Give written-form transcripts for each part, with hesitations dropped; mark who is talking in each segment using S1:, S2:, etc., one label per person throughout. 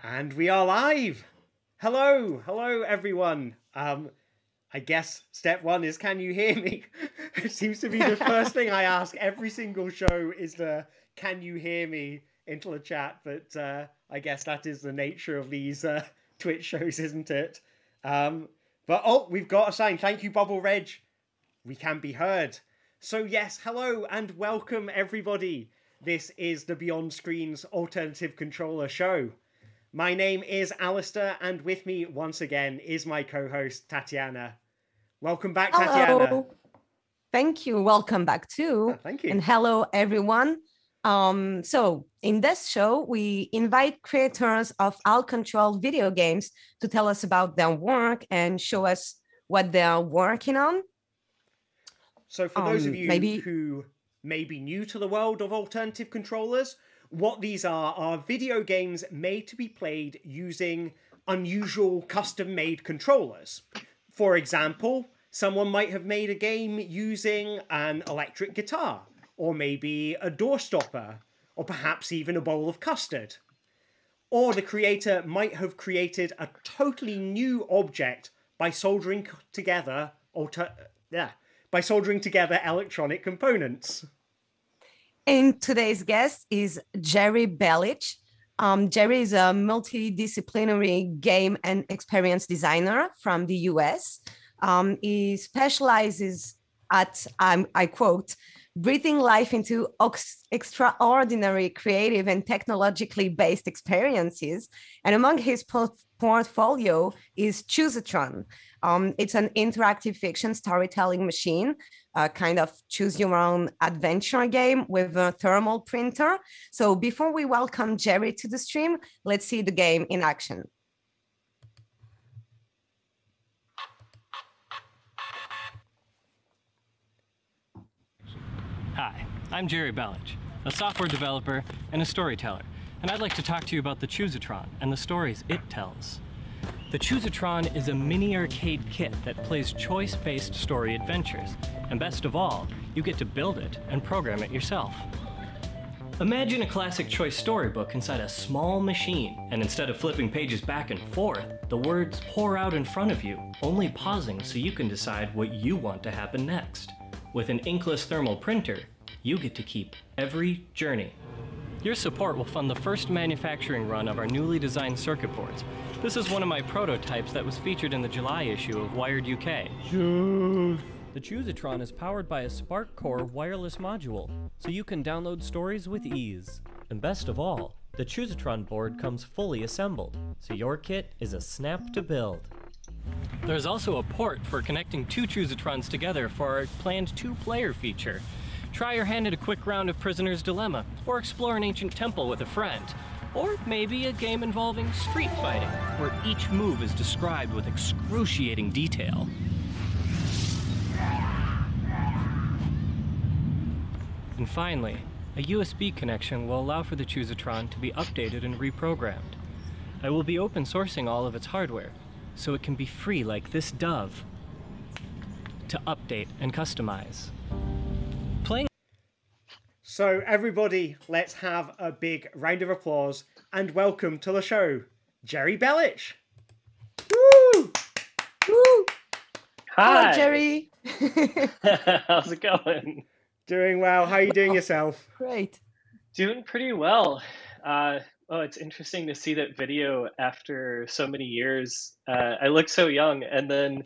S1: And we are live. Hello everyone. I guess step one is, can you hear me? It seems to be the first thing I ask every single show is the, can you hear me into the chat? But I guess that is the nature of these Twitch shows, isn't it? But we've got a sign. Thank you, Bubble Reg. We can be heard. So yes, hello and welcome everybody. This is the Beyond Screens Alternative Controller Show. My name is Alistair, and with me once again is my co-host Tatiana. Welcome back,
S2: hello.
S1: Tatiana.
S2: Thank you. Welcome back too.
S1: Oh, thank you.
S2: And hello, everyone. So in this show, we invite creators of out-controlled video games to tell us about their work and show us what they're working on.
S1: So for those of you who may be new to the world of alternative controllers, what these are video games made to be played using unusual custom-made controllers. For example, someone might have made a game using an electric guitar, or maybe a door stopper, or perhaps even a bowl of custard. Or the creator might have created a totally new object by soldering together electronic components.
S2: And today's guest is Jerry Belich. Jerry is a multidisciplinary game and experience designer from the US. He specializes at, I quote, breathing life into extraordinary creative and technologically based experiences. And among his portfolio is Choosatron. It's an interactive fiction storytelling machine, kind of choose your own adventure game with a thermal printer. So before we welcome Jerry to the stream, let's see the game in action.
S3: Hi, I'm Jerry Belich, a software developer and a storyteller, and I'd like to talk to you about the Choosatron and the stories it tells. The Choosatron is a mini arcade kit that plays choice-based story adventures, and best of all, you get to build it and program it yourself. Imagine a classic choice storybook inside a small machine, and instead of flipping pages back and forth, the words pour out in front of you, only pausing so you can decide what you want to happen next. With an inkless thermal printer, you get to keep every journey. Your support will fund the first manufacturing run of our newly designed circuit boards. This is one of my prototypes that was featured in the July issue of Wired UK.
S4: The Choosatron is powered by a Spark Core wireless module, so you can download stories with ease. And best of all, the Choosatron board comes fully assembled, so your kit is a snap to build.
S3: There's also a port for connecting two Choosatrons together for our planned two-player feature. Try your hand at a quick round of Prisoner's Dilemma, or explore an ancient temple with a friend. Or maybe a game involving street fighting, where each move is described with excruciating detail. And finally, a USB connection will allow for the Choosatron to be updated and reprogrammed. I will be open sourcing all of its hardware, so it can be free like this dove to update and customize.
S1: So everybody, let's have a big round of applause and welcome to the show, Jerry Belich.
S2: Woo! Woo!
S5: Hi.
S2: Hello, Jerry.
S5: How's it going?
S1: Doing well. How are you doing yourself?
S2: Great.
S5: Doing pretty well. It's interesting to see that video after so many years. I look so young, and then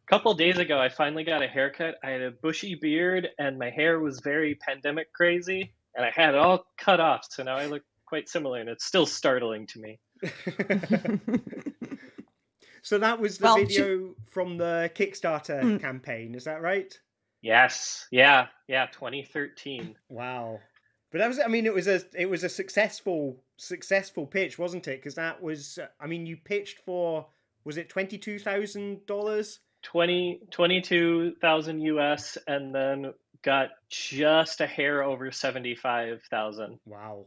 S5: a couple days ago, I finally got a haircut. I had a bushy beard, and my hair was very pandemic crazy, and I had it all cut off. So now I look quite similar, and it's still startling to me.
S1: So that was the video from the Kickstarter campaign, is that right?
S5: Yes. Yeah, 2013.
S1: Wow. But that was, I mean, it was a successful pitch, wasn't it? Because that was, I mean, you pitched for, was it $22,000?
S5: 22,000 US, and then got just a hair over 75,000.
S1: Wow.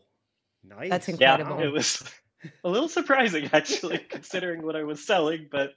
S1: Nice.
S2: That's incredible.
S5: Yeah, it was a little surprising actually, considering what I was selling, but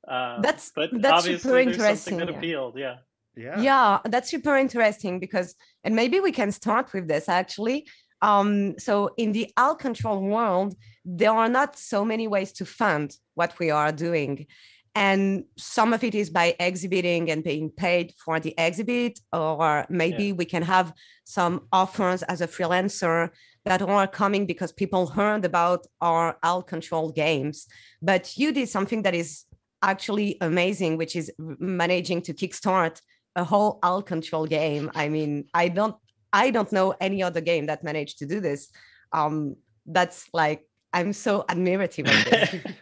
S2: that's
S5: obviously
S2: super
S5: there's
S2: interesting.
S5: something that appealed, yeah.
S2: Yeah, that's super interesting because, and maybe we can start with this actually. So in the out control world, there are not so many ways to fund what we are doing. And some of it is by exhibiting and being paid for the exhibit, or maybe we can have some offers as a freelancer that are coming because people heard about our out control games. But you did something that is actually amazing, which is managing to kickstart a whole out control game. I mean, I don't know any other game that managed to do this. That's like, I'm so admirative of this.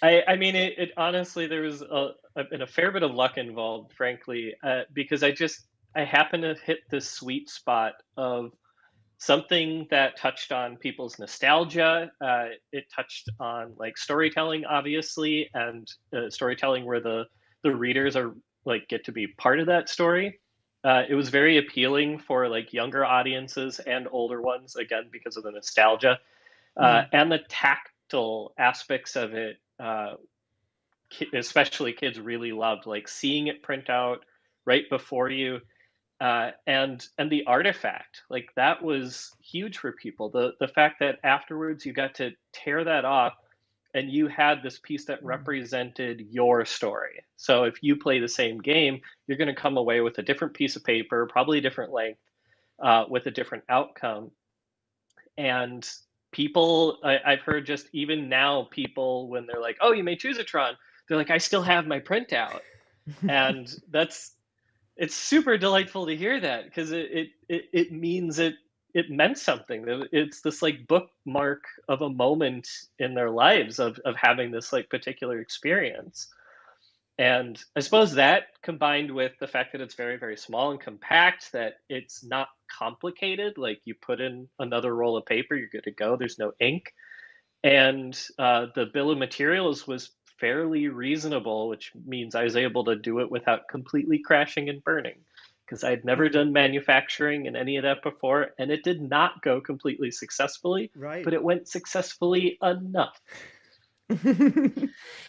S5: I mean, it honestly, there was a fair bit of luck involved, frankly, because I happened to hit this sweet spot of something that touched on people's nostalgia. It touched on like storytelling, obviously, and storytelling where the readers are like get to be part of that story. It was very appealing for like younger audiences and older ones, again, because of the nostalgia and the tactile aspects of it. Especially kids really loved like seeing it print out right before you, and the artifact, like that was huge for people. The fact that afterwards you got to tear that off and you had this piece that represented your story. So if you play the same game, you're going to come away with a different piece of paper, probably a different length, with a different outcome. And people, I've heard just even now, people, when they're like, oh, you made Choosatron, they're like, I still have my printout. And it's super delightful to hear that, because it means it meant something. It's this like bookmark of a moment in their lives of having this like particular experience. And I suppose that, combined with the fact that it's very, very small and compact, that it's not complicated, like you put in another roll of paper, you're good to go, there's no ink. And the bill of materials was fairly reasonable, which means I was able to do it without completely crashing and burning, because I'd never done manufacturing and any of that before, and it did not go completely successfully, but it went successfully enough.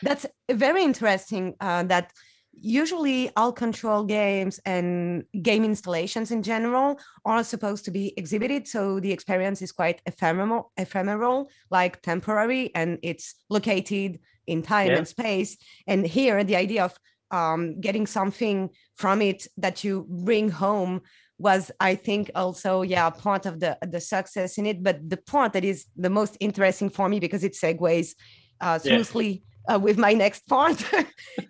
S2: That's very interesting, that usually all control games and game installations in general are supposed to be exhibited, so the experience is quite ephemeral, like temporary, and it's located in time and space. And here the idea of getting something from it that you bring home was, I think, also part of the success in it. But the part that is the most interesting for me, because it segues smoothly with my next part,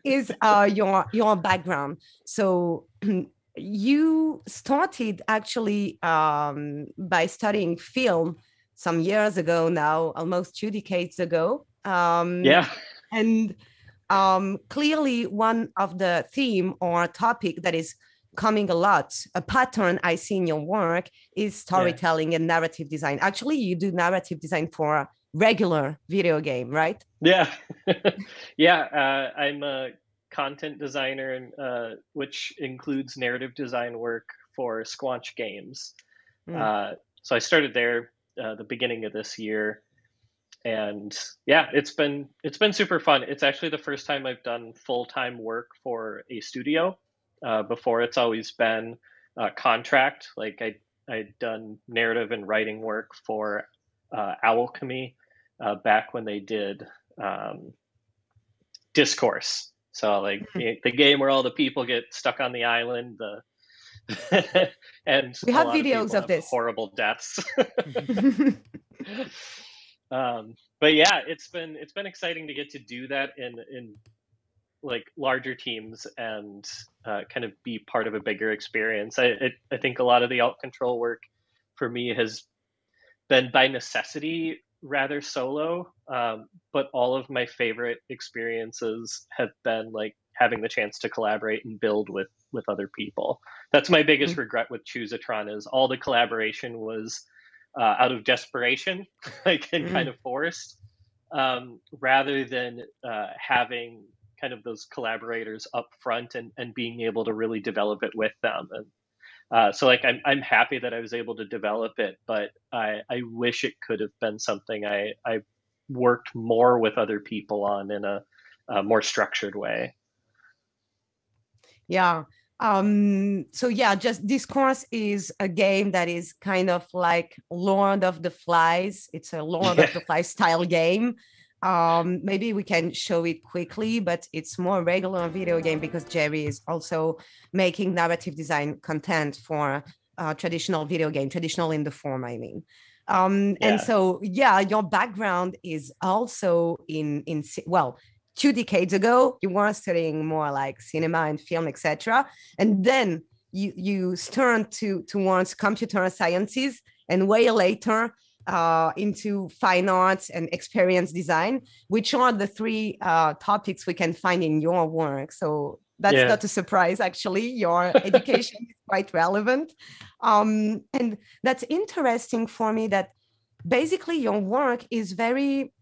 S2: is your background. So you started actually by studying film some years ago now, almost 2 decades ago. And clearly one of the theme or topic that is coming a lot, a pattern I see in your work, is storytelling and narrative design. Actually, you do narrative design for a regular video game, right?
S5: Yeah. I'm a content designer, and which includes narrative design work for Squanch Games. So I started there the beginning of this year, and it's been super fun. It's actually the first time I've done full-time work for a studio. Before, it's always been contract. Like I'd done narrative and writing work for Alchemy back when they did Discourse. So like the game where all the people get stuck on the island, and
S2: we have videos of this
S5: horrible deaths. But it's been exciting to get to do that in like larger teams and kind of be part of a bigger experience. I think a lot of the alt control work for me has been by necessity rather solo, but all of my favorite experiences have been like having the chance to collaborate and build with other people. That's my biggest regret with Choosatron, is all the collaboration was out of desperation, like, and kind of forced, rather than having kind of those collaborators up front and being able to really develop it with them. And so like I'm happy that I was able to develop it, but I wish it could have been something I worked more with other people on in a more structured way.
S2: Yeah, So yeah, just this course is a game that is kind of like Lord of the Flies. It's a Lord
S5: Yeah.
S2: of the Flies style game. Maybe we can show it quickly, but it's more regular video game because Jerry is also making narrative design content for traditional video game, traditional in the form, I mean. And
S5: Yeah.
S2: so yeah, your background is also in well, 2 decades ago, you were studying more like cinema and film, etc. And then you turned towards computer sciences, and way later into fine arts and experience design, which are the three topics we can find in your work. So that's
S5: Yeah.
S2: not a surprise, actually. Your education is quite relevant. And that's interesting for me that basically your work is very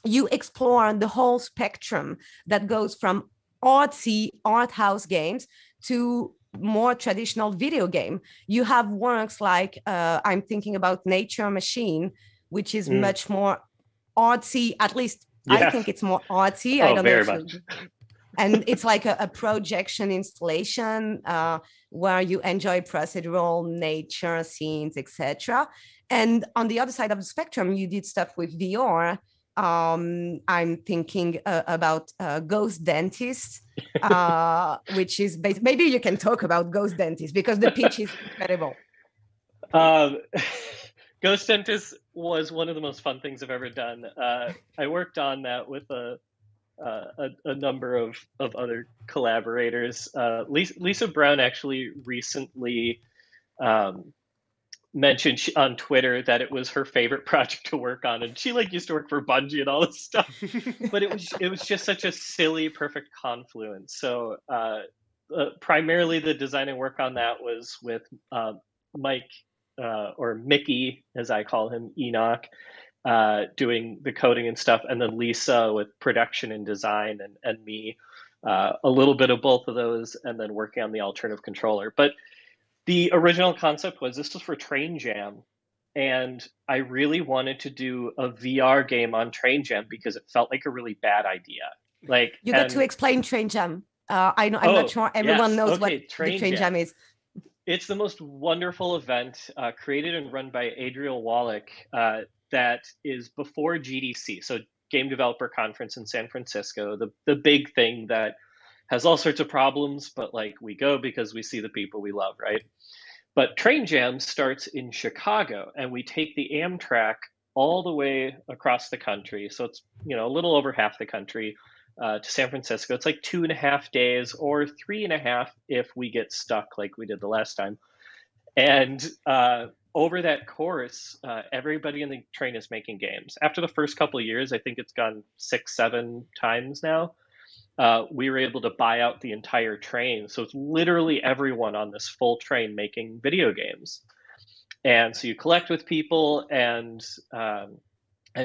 S2: you explore the whole spectrum that goes from artsy art house games to more traditional video game. You have works like I'm thinking about Nature Machine, which is much more artsy. At least I think it's more artsy. I don't know
S5: very
S2: if
S5: much.
S2: And it's like a projection installation where you enjoy procedural nature scenes, etc. And on the other side of the spectrum, you did stuff with VR. I'm thinking about Ghost Dentist, which is maybe you can talk about Ghost Dentist because the pitch is incredible.
S5: Ghost Santos was one of the most fun things I've ever done. I worked on that with a number of other collaborators. Lisa Brown actually recently mentioned on Twitter that it was her favorite project to work on, and she like used to work for Bungie and all this stuff. But it was just such a silly, perfect confluence. So primarily the design and work on that was with Mike or Mickey, as I call him, Enoch, doing the coding and stuff, and then Lisa with production and design, and me, a little bit of both of those, and then working on the alternative controller. But the original concept was this was for Train Jam, and I really wanted to do a VR game on Train Jam because it felt like a really bad idea. Like
S2: you got to explain Train Jam. I'm not sure everyone knows what the Train Jam is.
S5: It's the most wonderful event created and run by Adriel Wallach that is before GDC, so Game Developer Conference in San Francisco, the big thing that has all sorts of problems, but like we go because we see the people we love, right? But Train Jam starts in Chicago, and we take the Amtrak all the way across the country. So it's, you know, a little over half the country to San Francisco. It's like 2.5 days or 3.5 if we get stuck like we did the last time. And over that course, everybody in the train is making games. After the first couple of years, I think it's gone 6-7 times now. We were able to buy out the entire train. So it's literally everyone on this full train making video games. And so you collect with people and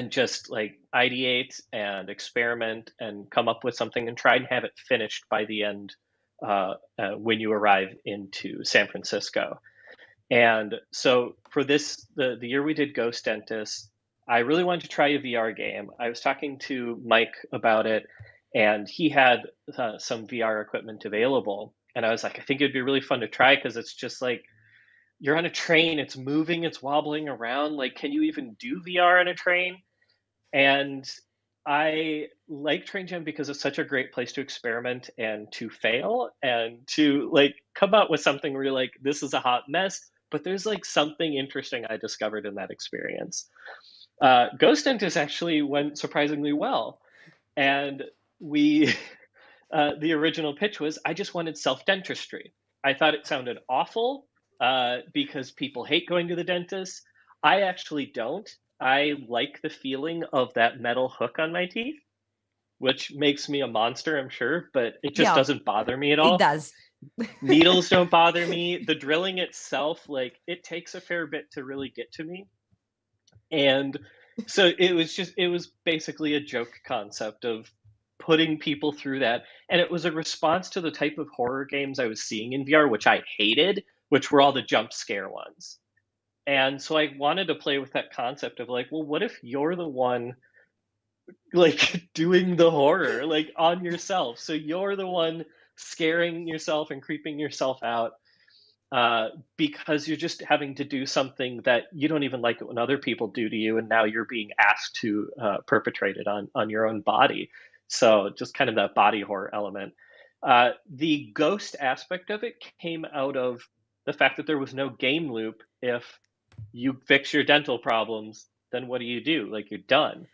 S5: just like ideate and experiment and come up with something and try and have it finished by the end when you arrive into San Francisco. And so for this, the year we did Ghost Dentist, I really wanted to try a VR game. I was talking to Mike about it, and he had some VR equipment available. And I was like, I think it'd be really fun to try because it's just like, you're on a train, it's moving, it's wobbling around. Like, can you even do VR on a train? And I like Train Jam because it's such a great place to experiment and to fail and to like come out with something where you're like, this is a hot mess, but there's like something interesting I discovered in that experience. Ghost Dentist actually went surprisingly well. And we, the original pitch was, I just wanted self-dentistry. I thought it sounded awful because people hate going to the dentist. I actually don't. I like the feeling of that metal hook on my teeth, which makes me a monster, I'm sure, but it just doesn't bother me at all.
S2: It does.
S5: Needles don't bother me. The drilling itself, like, it takes a fair bit to really get to me. And so it was basically a joke concept of putting people through that. And it was a response to the type of horror games I was seeing in VR, which I hated, which were all the jump scare ones. And so I wanted to play with that concept of like, well, what if you're the one like doing the horror like on yourself? So you're the one scaring yourself and creeping yourself out because you're just having to do something that you don't even like it when other people do to you, and now you're being asked to perpetrate it on your own body. So just kind of that body horror element. The ghost aspect of it came out of the fact that there was no game loop. If you fix your dental problems, then what do? Like, you're done.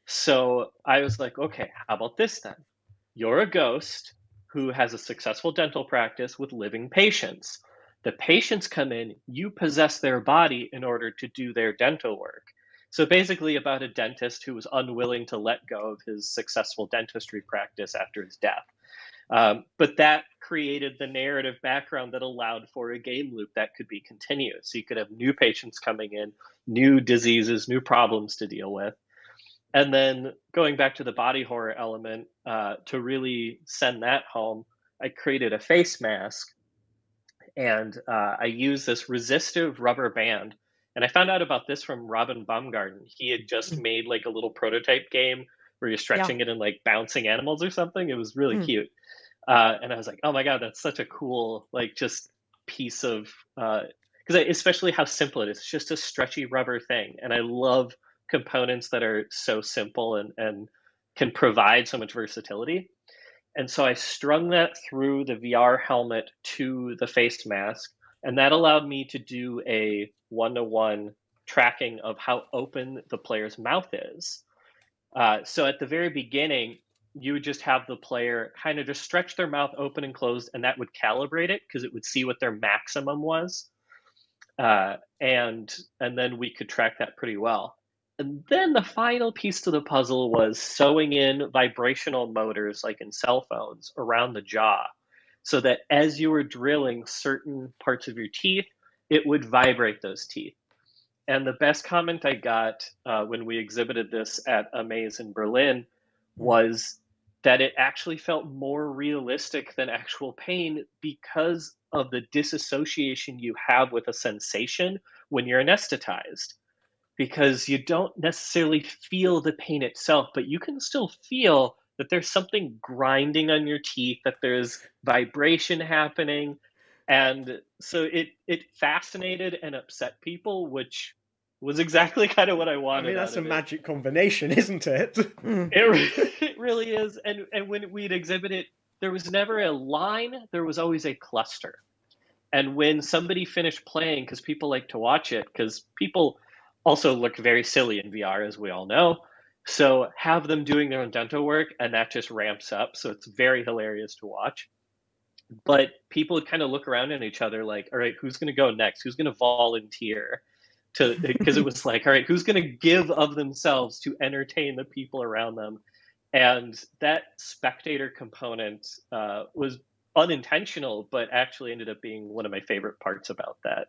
S5: So I was like, okay, how about this then? You're a ghost who has a successful dental practice with living patients. The patients come in, you possess their body in order to do their dental work. So basically about a dentist who was unwilling to let go of his successful dentistry practice after his death. But that created the narrative background that allowed for a game loop that could be continuous. So you could have new patients coming in, new diseases, new problems to deal with. And then going back to the body horror element, to really send that home, I created a face mask, and I used this resistive rubber band. And I found out about this from Robin Baumgarten. He had just made like a little prototype game where you're stretching it and like bouncing animals or something. It was really cute. And I was like, oh my God, that's such a cool, like, just piece of, because especially how simple it is. It's just a stretchy rubber thing. And I love components that are so simple and can provide so much versatility. And so I strung that through the VR helmet to the face mask, and that allowed me to do a one-to-one tracking of how open the player's mouth is. So at the very beginning, you would just have the player kind of just stretch their mouth open and closed, and that would calibrate it because it would see what their maximum was. And then we could track that pretty well. And then the final piece to the puzzle was sewing in vibrational motors, like in cell phones, around the jaw, so that as you were drilling certain parts of your teeth, it would vibrate those teeth. And the best comment I got when we exhibited this at Amaze in Berlin was that it actually felt more realistic than actual pain because of the disassociation you have with a sensation when you're anesthetized. Because you don't necessarily feel the pain itself, but you can still feel that there's something grinding on your teeth, that there's vibration happening. And so it fascinated and upset people, which was exactly kind of what I wanted.
S1: I mean, that's a magic combination, isn't it?
S5: It really is. And when we'd exhibit it, there was never a line, there was always a cluster. And when somebody finished playing, because people like to watch it, because people also look very silly in VR, as we all know. So have them doing their own dental work, and that just ramps up. So it's very hilarious to watch. But people would kind of look around at each other like, all right, who's going to go next? Who's going to volunteer? Because it was like, all right, who's going to give of themselves to entertain the people around them? And that spectator component was unintentional, but actually ended up being one of my favorite parts about that.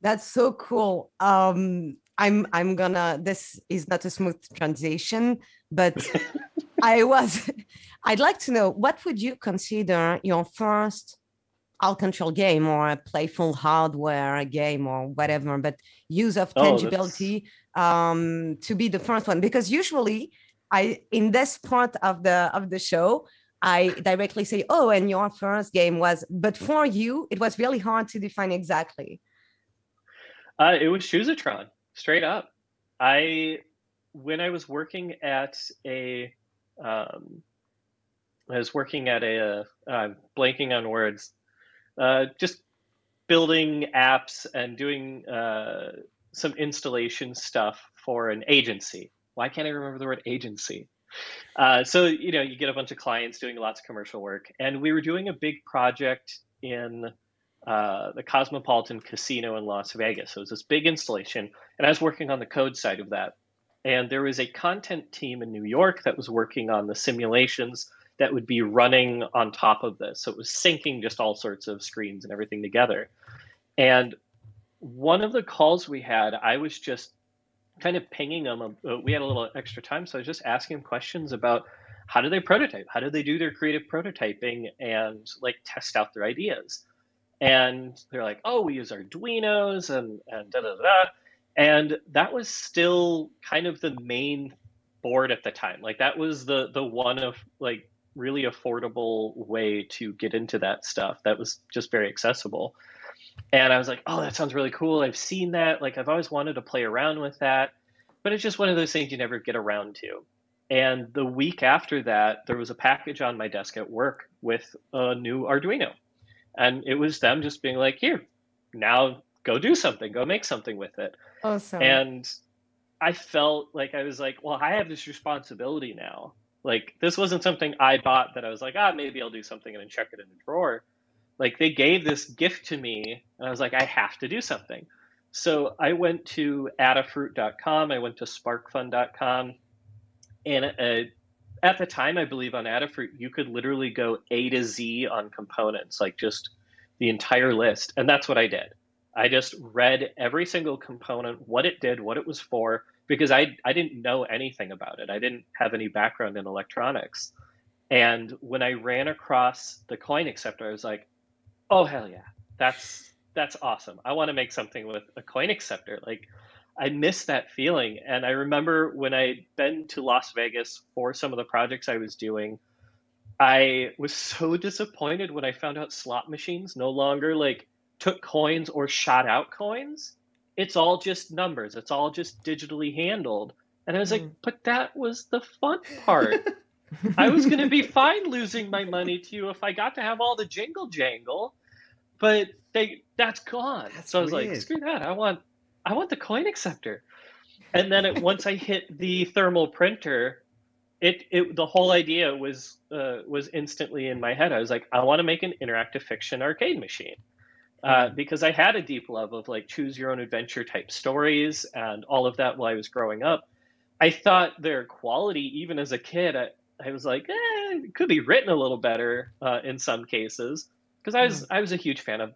S2: That's so cool. This is not a smooth transition, but I'd like to know, what would you consider your first alt-control game, or a playful hardware game, or whatever, but use of tangibility to be the first one? Because usually in this part of the show, I directly say, oh, and your first game was, but for you, it was really hard to define exactly.
S5: It was Choosatron, straight up. When I was working at a, blanking on words, just building apps and doing some installation stuff for an agency. Why can't I remember the word agency? So, you get a bunch of clients doing lots of commercial work, and we were doing a big project in the Cosmopolitan Casino in Las Vegas. So it was this big installation, and I was working on the code side of that. And there was a content team in New York that was working on the simulations that would be running on top of this. So it was syncing just all sorts of screens and everything together. And one of the calls we had, I was just kind of pinging them. We had a little extra time, so I was just asking them questions about how do they prototype? How do they do their creative prototyping and like test out their ideas? And they're like, oh, we use Arduinos and da da da. And that was still kind of the main board at the time. Like that was the one of like really affordable way to get into that stuff that was just very accessible. And I was like, oh, that sounds really cool. I've seen that. Like, I've always wanted to play around with that. But it's just one of those things you never get around to. And the week after that, there was a package on my desk at work with a new Arduino. And it was them just being like, here, now go do something, go make something with it.
S2: Awesome.
S5: And I felt like I was like, well, I have this responsibility now. Like, this wasn't something I bought that I was like, maybe I'll do something and then check it in the drawer. Like, they gave this gift to me, and I was like, I have to do something. So I went to Adafruit.com, I went to SparkFun.com, and at the time, I believe on Adafruit, you could literally go A to Z on components, like just the entire list. And that's what I did. I just read every single component, what it did, what it was for, because I didn't know anything about it. I didn't have any background in electronics. And when I ran across the coin acceptor, I was like, oh, hell yeah, that's awesome. I want to make something with a coin acceptor. Like, I miss that feeling. And I remember when I'd been to Las Vegas for some of the projects I was doing, I was so disappointed when I found out slot machines no longer like took coins or shot out coins. It's all just numbers. It's all just digitally handled. And I was like, but that was the fun part. I was going to be fine losing my money to you if I got to have all the jingle jangle, but that's gone. So I was like, screw that. I want the coin acceptor. And then once I hit the thermal printer, the whole idea was instantly in my head. I was like, I want to make an interactive fiction arcade machine. Because I had a deep love of like choose your own adventure type stories and all of that while I was growing up. I thought their quality, even as a kid, I was like, it could be written a little better in some cases. Because I was a huge fan of,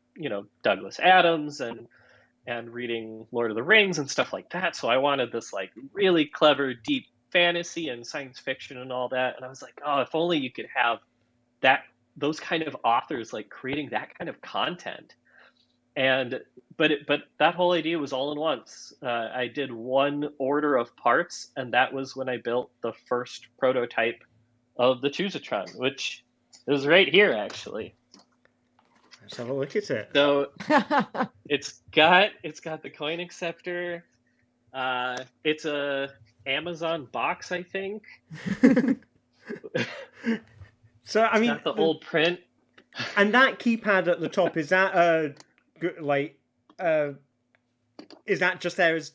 S5: Douglas Adams and reading Lord of the Rings and stuff like that. So I wanted this like really clever, deep fantasy and science fiction and all that. And I was like, oh, if only you could have those kind of authors like creating that kind of content. But that whole idea was all in once. I did one order of parts, and that was when I built the first prototype of the Choosatron, which is right here actually.
S1: Let's have a look at it.
S5: So it's got the coin acceptor. It's a Amazon box, I think.
S1: So I mean,
S5: got the old print.
S1: And that keypad at the top, is that is that just there as,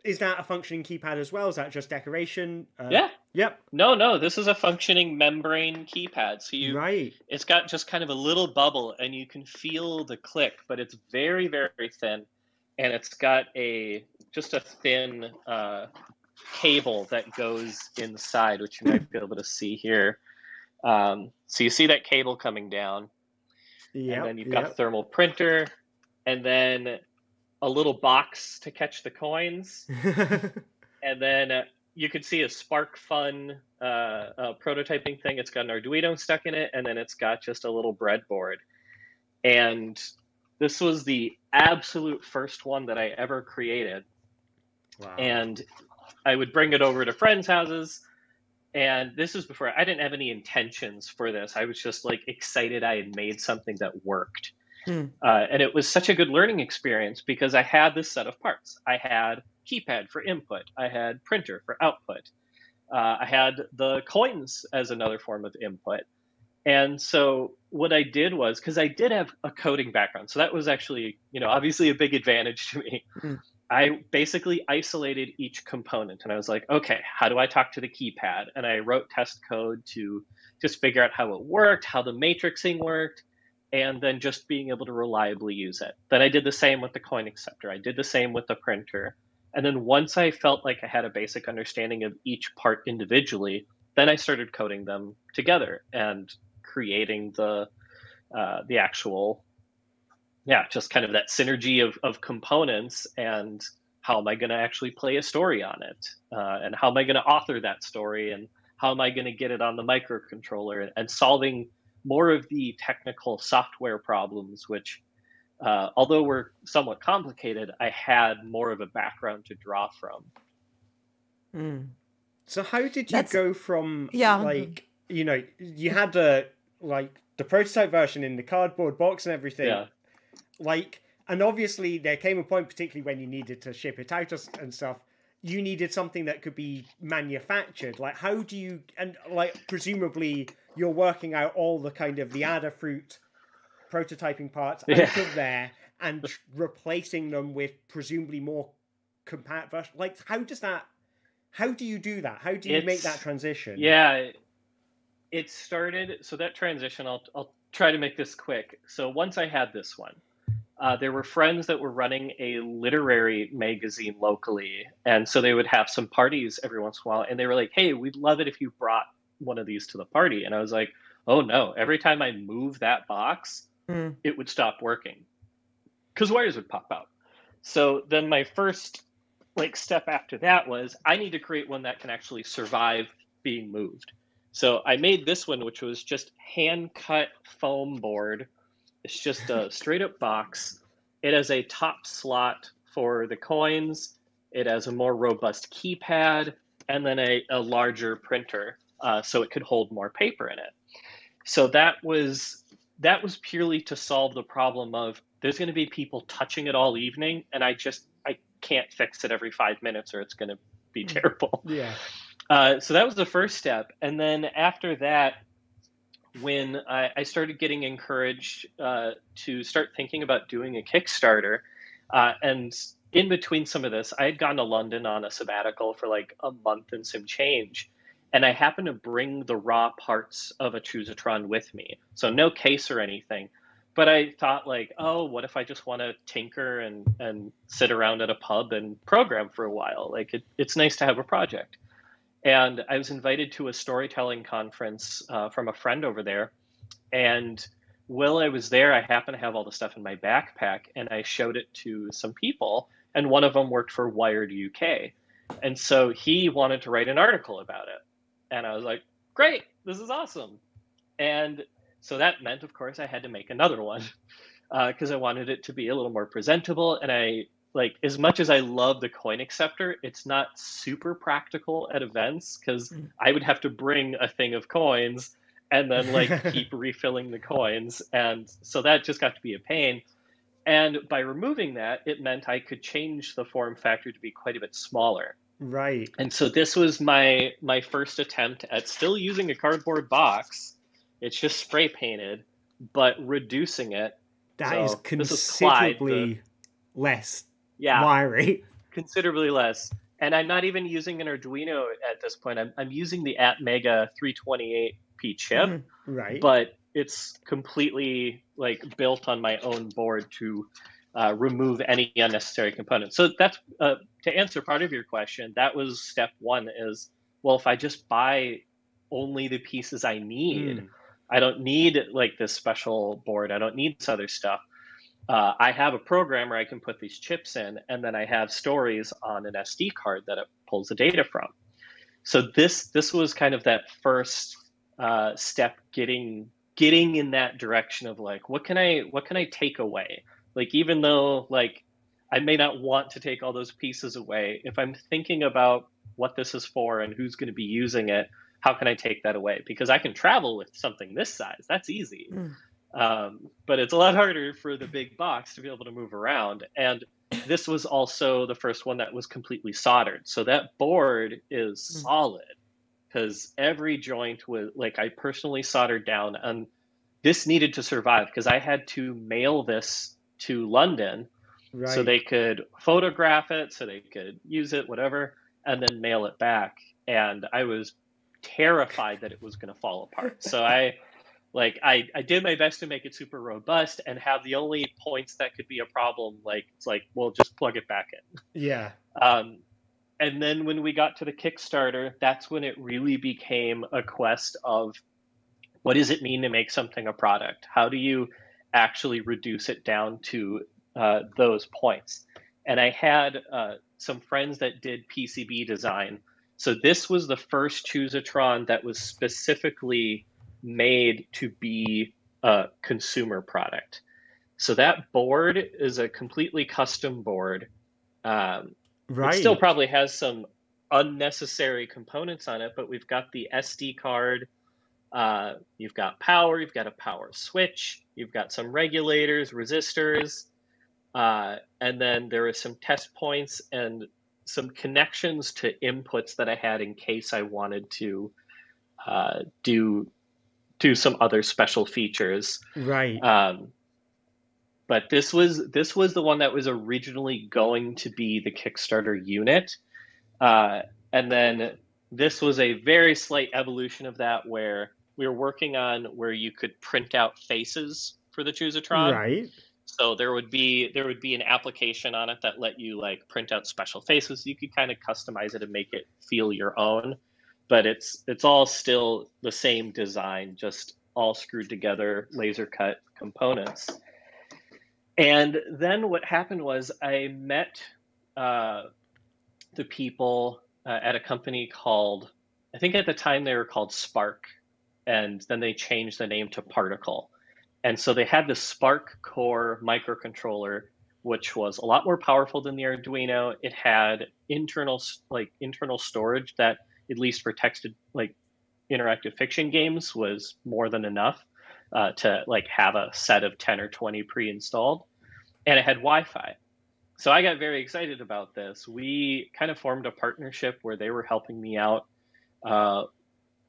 S1: is that a functioning keypad as well? Is that just decoration?
S5: Yeah.
S1: Yep.
S5: No, this is a functioning membrane keypad. So it's got just kind of a little bubble and you can feel the click, but it's very, very thin. And it's got just a thin cable that goes inside, which you might be able to see here. So you see that cable coming down. Yep, and then you've got a thermal printer, and then a little box to catch the coins. And then you could see a SparkFun prototyping thing. It's got an Arduino stuck in it, and then it's got just a little breadboard. And this was the absolute first one that I ever created. Wow. And I would bring it over to friends' houses. And this was before I didn't have any intentions for this. I was just like excited I had made something that worked. And it was such a good learning experience because I had this set of parts. I had keypad for input. I had printer for output. I had the coins as another form of input. And so what I did was, because I did have a coding background, so that was actually, obviously a big advantage to me. I basically isolated each component and I was like, okay, how do I talk to the keypad? And I wrote test code to just figure out how it worked, how the matrixing worked, and then just being able to reliably use it. Then I did the same with the coin acceptor. I did the same with the printer. And then once I felt like I had a basic understanding of each part individually, then I started coding them together and creating the actual, just kind of that synergy of components and how am I going to actually play a story on it? And how am I going to author that story? And how am I going to get it on the microcontroller? And solving more of the technical software problems, which, although were somewhat complicated, I had more of a background to draw from.
S1: So how did you go from you know, you had the prototype version in the cardboard box and everything.
S5: Yeah.
S1: Like, and obviously there came a point, particularly when you needed to ship it out and stuff, you needed something that could be manufactured. Like, how do you, and like, presumably you're working out all the kind of the Adafruit prototyping parts out of there and replacing them with presumably more compact version. Like, how do you do that? How do you make that transition?
S5: Yeah, it started, so that transition, I'll try to make this quick. So once I had this one, there were friends that were running a literary magazine locally. And so they would have some parties every once in a while. And they were like, hey, we'd love it if you brought one of these to the party. And I was like, oh no, every time I move that box, it would stop working because wires would pop out. So then my first step after that was I need to create one that can actually survive being moved. So I made this one, which was just hand cut foam board. It's just a straight up box. It has a top slot for the coins. It has a more robust keypad and then a larger printer so it could hold more paper in it. So that was purely to solve the problem of there's going to be people touching it all evening and I can't fix it every 5 minutes or it's going to be terrible.
S1: Yeah.
S5: So that was the first step. And then after that, when I started getting encouraged to start thinking about doing a Kickstarter, and in between some of this, I had gone to London on a sabbatical for like a month and some change. And I happened to bring the raw parts of a Choosatron with me. So no case or anything. But I thought like, oh, what if I just want to tinker and sit around at a pub and program for a while? Like it's nice to have a project. And I was invited to a storytelling conference from a friend over there. And while I was there, I happened to have all the stuff in my backpack and I showed it to some people. And one of them worked for Wired UK. And so he wanted to write an article about it. And I was like, great, this is awesome. And so that meant, of course, I had to make another one because I wanted it to be a little more presentable. And I, as much as I love the coin acceptor, it's not super practical at events because I would have to bring a thing of coins and then keep refilling the coins. And so that just got to be a pain. And by removing that, it meant I could change the form factor to be quite a bit smaller.
S1: Right.
S5: And so this was my first attempt at still using a cardboard box. It's just spray painted, but reducing it.
S1: That is considerably less wiry.
S5: Considerably less. And I'm not even using an Arduino at this point. I'm using the Atmega 328P chip.
S1: Right.
S5: But it's completely built on my own board to remove any unnecessary components. So that's to answer part of your question. That was step one. Is well, if I just buy only the pieces I need, I don't need this special board. I don't need this other stuff. I have a program where I can put these chips in, and then I have stories on an SD card that it pulls the data from. So this was kind of that first step, getting in that direction of what can I take away? Even though I may not want to take all those pieces away, if I'm thinking about what this is for and who's going to be using it, how can I take that away? Because I can travel with something this size. That's easy. But it's a lot harder for the big box to be able to move around. And this was also the first one that was completely soldered. So that board is solid because every joint was I personally soldered down, and this needed to survive because I had to mail this to London so they could photograph it, so they could use it, whatever, and then mail it back. And I was terrified that it was going to fall apart. So I did my best to make it super robust and have the only points that could be a problem, well, just plug it back in.
S1: Yeah.
S5: And then when we got to the Kickstarter, that's when it really became a quest of what does it mean to make something a product? How do you actually reduce it down to those points? And I had some friends that did PCB design. So this was the first Choosatron that was specifically made to be a consumer product. So that board is a completely custom board. It still probably has some unnecessary components on it, but we've got the SD card You've got power, you've got a power switch, you've got some regulators, resistors, and then there are some test points and some connections to inputs that I had in case I wanted to do some other special features.
S1: Right.
S5: But this was the one that was originally going to be the Kickstarter unit, and then this was a very slight evolution of that, where we were working on where you could print out faces for the Choosatron.
S1: Right.
S5: So there would be an application on it that let you like print out special faces. You could kind of customize it and make it feel your own, but it's all still the same design, just all screwed together, laser cut components. And then what happened was I met the people at a company called, I think at the time they were called Spark, and then they changed the name to Particle. And so they had the Spark Core microcontroller, which was a lot more powerful than the Arduino. It had internal storage that, at least for texted like interactive fiction games, was more than enough to like have a set of 10 or 20 pre-installed. And it had Wi-Fi. So I got very excited about this. We kind of formed a partnership where they were helping me out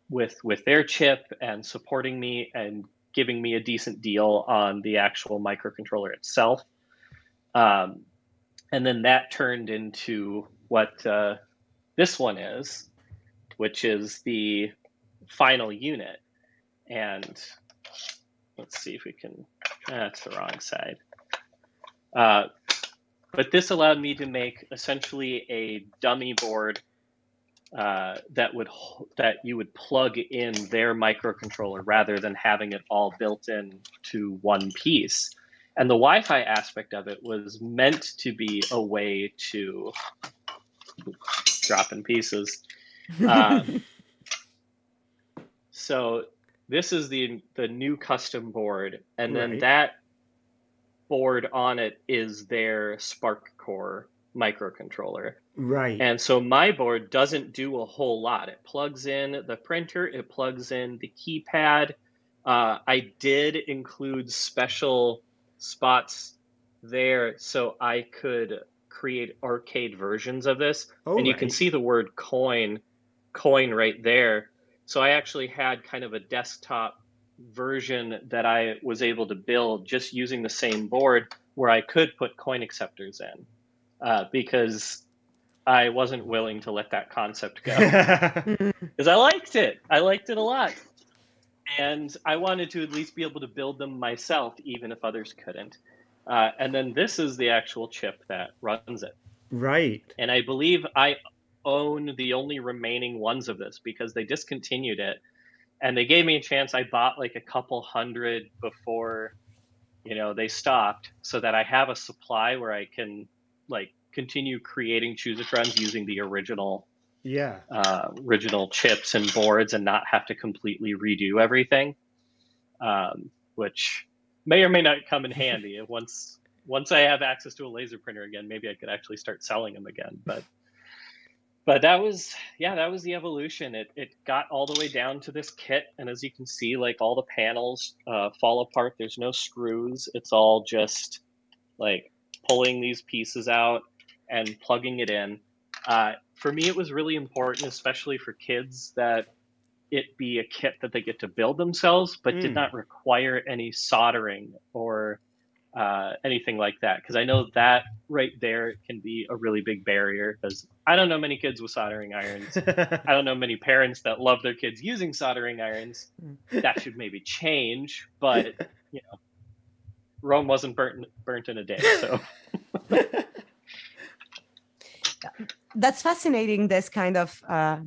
S5: with their chip and supporting me and giving me a decent deal on the actual microcontroller itself. And then that turned into what this one is, which is the final unit. And let's see if we can, that's the wrong side. But this allowed me to make essentially a dummy board that you would plug in their microcontroller rather than having it all built in to one piece. And the Wi-Fi aspect of it was meant to be a way to drop in pieces. So this is the new custom board, and then that board on it is their Spark Core microcontroller.
S1: Right.
S5: And so my board doesn't do a whole lot. It plugs in the printer, it plugs in the keypad. I did include special spots there so I could create arcade versions of this. And you can see the word coin right there. So I actually had kind of a desktop version that I was able to build just using the same board, where I could put coin acceptors in, because I wasn't willing to let that concept go, because I liked it a lot, and I wanted to at least be able to build them myself, even if others couldn't. And then this is the actual chip that runs it.
S1: Right.
S5: And I believe I own the only remaining ones of this, because they discontinued it. And they gave me a chance. I bought like a couple hundred before, they stopped, so that I have a supply where I can like continue creating Choosatrons using the original chips and boards and not have to completely redo everything, which may or may not come in handy. Once I have access to a laser printer again, maybe I could actually start selling them again. But that was the evolution. It got all the way down to this kit, and as you can see, like all the panels fall apart. There's no screws. It's all just like pulling these pieces out and plugging it in. For me, it was really important, especially for kids, that it be a kit that they get to build themselves, but did not require any soldering or anything like that, because I know that right there can be a really big barrier, because I don't know many kids with soldering irons. I don't know many parents that love their kids using soldering irons. That should maybe change, but Rome wasn't burnt in a day. So
S2: that's fascinating, this kind of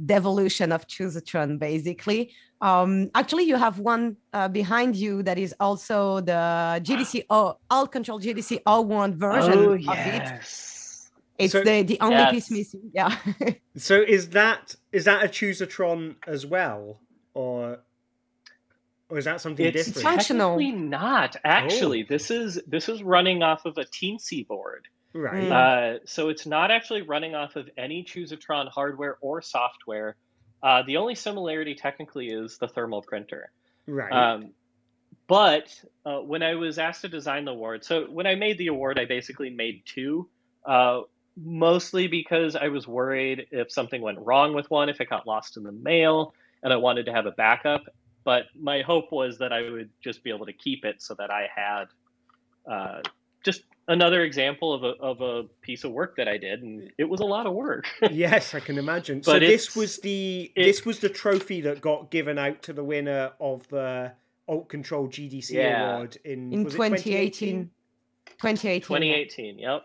S2: devolution of Choosatron, basically. Actually, you have one behind you that is also the alt-control GDC-01 version of it. It's the only piece missing. Yeah.
S1: So is that a Choosatron as well, or is that something different?
S2: It's functional.
S5: Technically not. Actually, this is running off of a Teensy board.
S1: Right.
S5: So it's not actually running off of any Choosatron hardware or software. The only similarity technically is the thermal printer.
S1: Right.
S5: But when I was asked to design the award, so when I made the award, I basically made two, mostly because I was worried if something went wrong with one, if it got lost in the mail, and I wanted to have a backup. But my hope was that I would just be able to keep it so that I had just another example of a piece of work that I did, and it was a lot of work.
S1: Yes, I can imagine.
S5: But
S1: So this was the trophy that got given out to the winner of the ALT-CTRL GDC award in
S2: 2018.
S5: 2018, yep.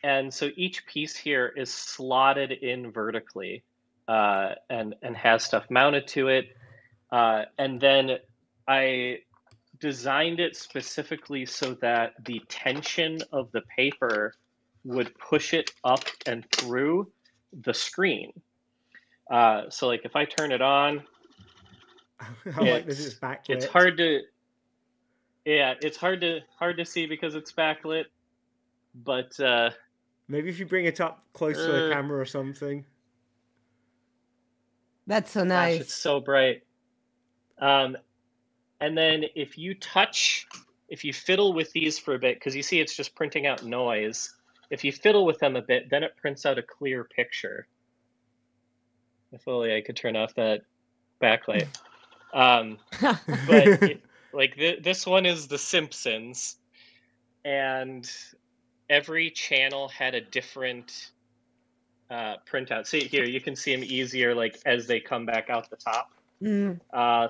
S5: And so each piece here is slotted in vertically, and has stuff mounted to it. And then I designed it specifically so that the tension of the paper would push it up and through the screen. So like if I turn it on,
S1: this is backlit.
S5: It's hard to, it's hard to see because it's backlit, but
S1: maybe if you bring it up close to the camera or something.
S2: That's so nice.
S5: Gosh, it's so bright. And then if you fiddle with these for a bit, because you see it's just printing out noise. If you fiddle with them a bit, then it prints out a clear picture. If only I could turn off that backlight. But this one is The Simpsons, and every channel had a different printout. See here, you can see them easier, like as they come back out the top.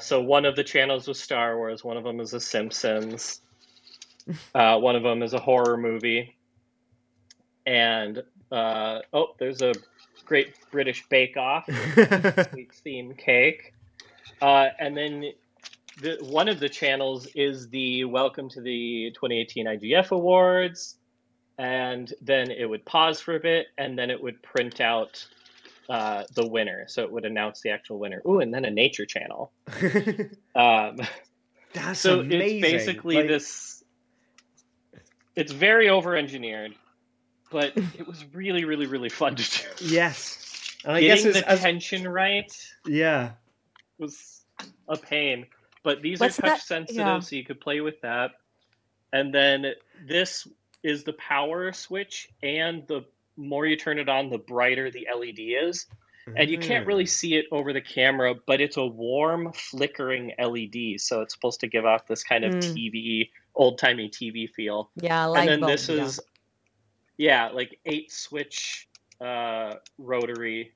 S5: So one of the channels was Star Wars, one of them is The Simpsons, one of them is a horror movie, and there's a Great British Bake Off, sweet theme cake, and then one of the channels is the Welcome to the 2018 IGF Awards, and then it would pause for a bit, and then it would print out the winner, so it would announce the actual winner. Ooh, and then a nature channel.
S1: That's
S5: so
S1: amazing.
S5: It's basically this. It's very over-engineered, but it was really, really, really fun to do.
S1: Yes, and I
S5: Getting
S1: guess
S5: the tension right.
S1: Yeah,
S5: was a pain. But these are touch sensitive, so you could play with that. And then this is the power switch, and the more you turn it on, the brighter the LED is. And you can't really see it over the camera, but it's a warm, flickering LED. So it's supposed to give off this kind of TV, old-timey TV feel.
S2: Yeah, light bulb.
S5: And then this is, like 8-switch rotary,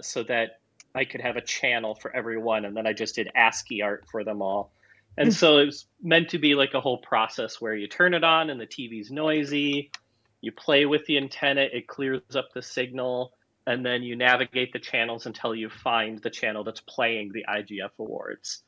S5: so that I could have a channel for everyone. And then I just did ASCII art for them all. And so it was meant to be like a whole process where you turn it on and the TV's noisy. You play with the antenna, it clears up the signal, and then you navigate the channels until you find the channel that's playing the IGF Awards.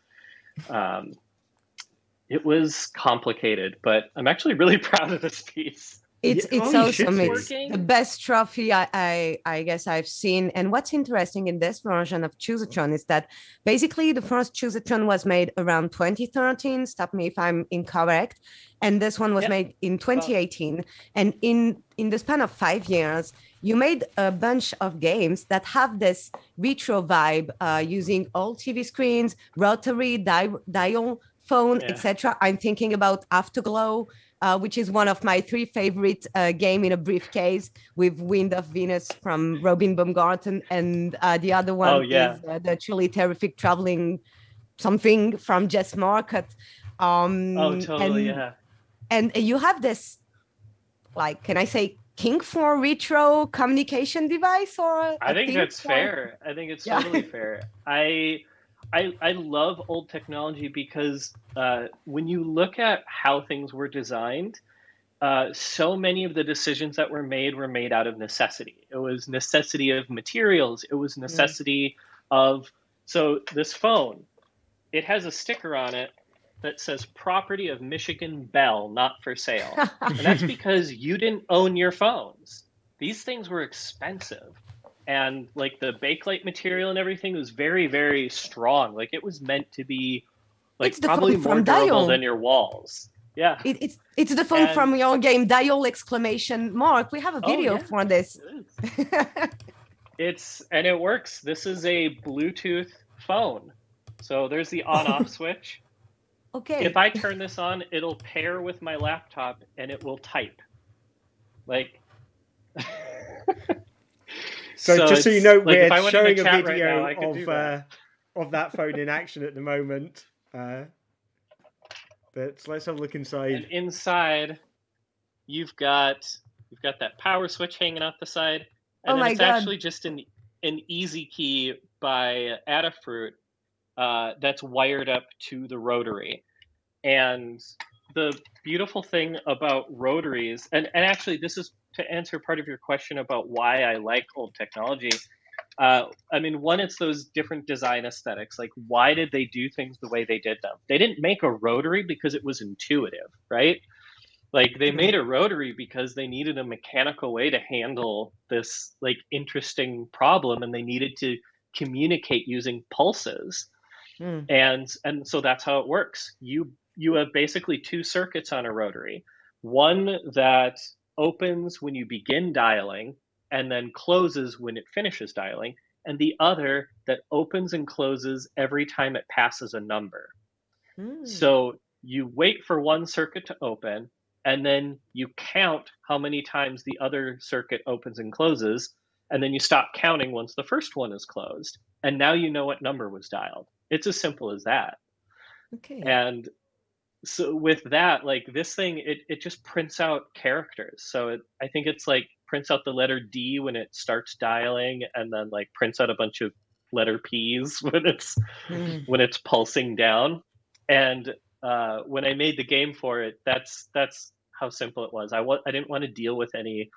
S5: It was complicated, but I'm actually really proud of this piece.
S2: It's awesome. It's the best trophy I guess I've seen. And what's interesting in this version of Choosatron is that basically the first Choosatron was made around 2013. Stop me if I'm incorrect. And this one was made in 2018. And in the span of 5 years, you made a bunch of games that have this retro vibe, using old TV screens, rotary, dial, phone, etc. I'm thinking about Afterglow, which is one of my 3 favorite game in a briefcase, with Wind of Venus from Robin Baumgarten, and the other one is the truly terrific Traveling something from Jess Market.
S5: Totally,
S2: and you have this, like, can I say, kink for retro communication device? Or
S5: I think that's fair. I think it's totally fair. I love old technology because when you look at how things were designed, so many of the decisions that were made out of necessity. It was necessity of materials. It was necessity of, so this phone, it has a sticker on it that says property of Michigan Bell, not for sale. And that's because you didn't own your phones. These things were expensive. And like the bakelite material and everything was very, very strong. Like it was meant to be like probably more durable than your walls. Yeah.
S2: It's the phone from your game, Dial ! We have a video for this.
S5: And it works. This is a Bluetooth phone. So there's the on-off switch.
S2: Okay.
S5: If I turn this on, it'll pair with my laptop and it will type. Like
S1: So just so you know,
S5: like,
S1: we're showing a video
S5: right now,
S1: of that phone in action at the moment. But let's have a look inside.
S5: And inside, you've got that power switch hanging off the side, and then it's actually just an easy key by Adafruit that's wired up to the rotary. And the beautiful thing about rotaries, and actually this is to answer part of your question about why I like old technology. I mean, one, it's those different design aesthetics. Like, why did they do things the way they did them? They didn't make a rotary because it was intuitive, right? Like, they made a rotary because they needed a mechanical way to handle this, like, interesting problem, and they needed to communicate using pulses. And so that's how it works. You have basically two circuits on a rotary. One that opens when you begin dialing and then closes when it finishes dialing, and the other that opens and closes every time it passes a number. So you wait for one circuit to open, and then you count how many times the other circuit opens and closes, and then you stop counting once the first one is closed, and now you know what number was dialed. It's as simple as that.
S2: Okay.
S5: And so with that, like, this thing, it just prints out characters. So I think it's like prints out the letter D when it starts dialing, and then like prints out a bunch of letter P's when it's pulsing down. And when I made the game for it, that's how simple it was. I didn't want to deal with any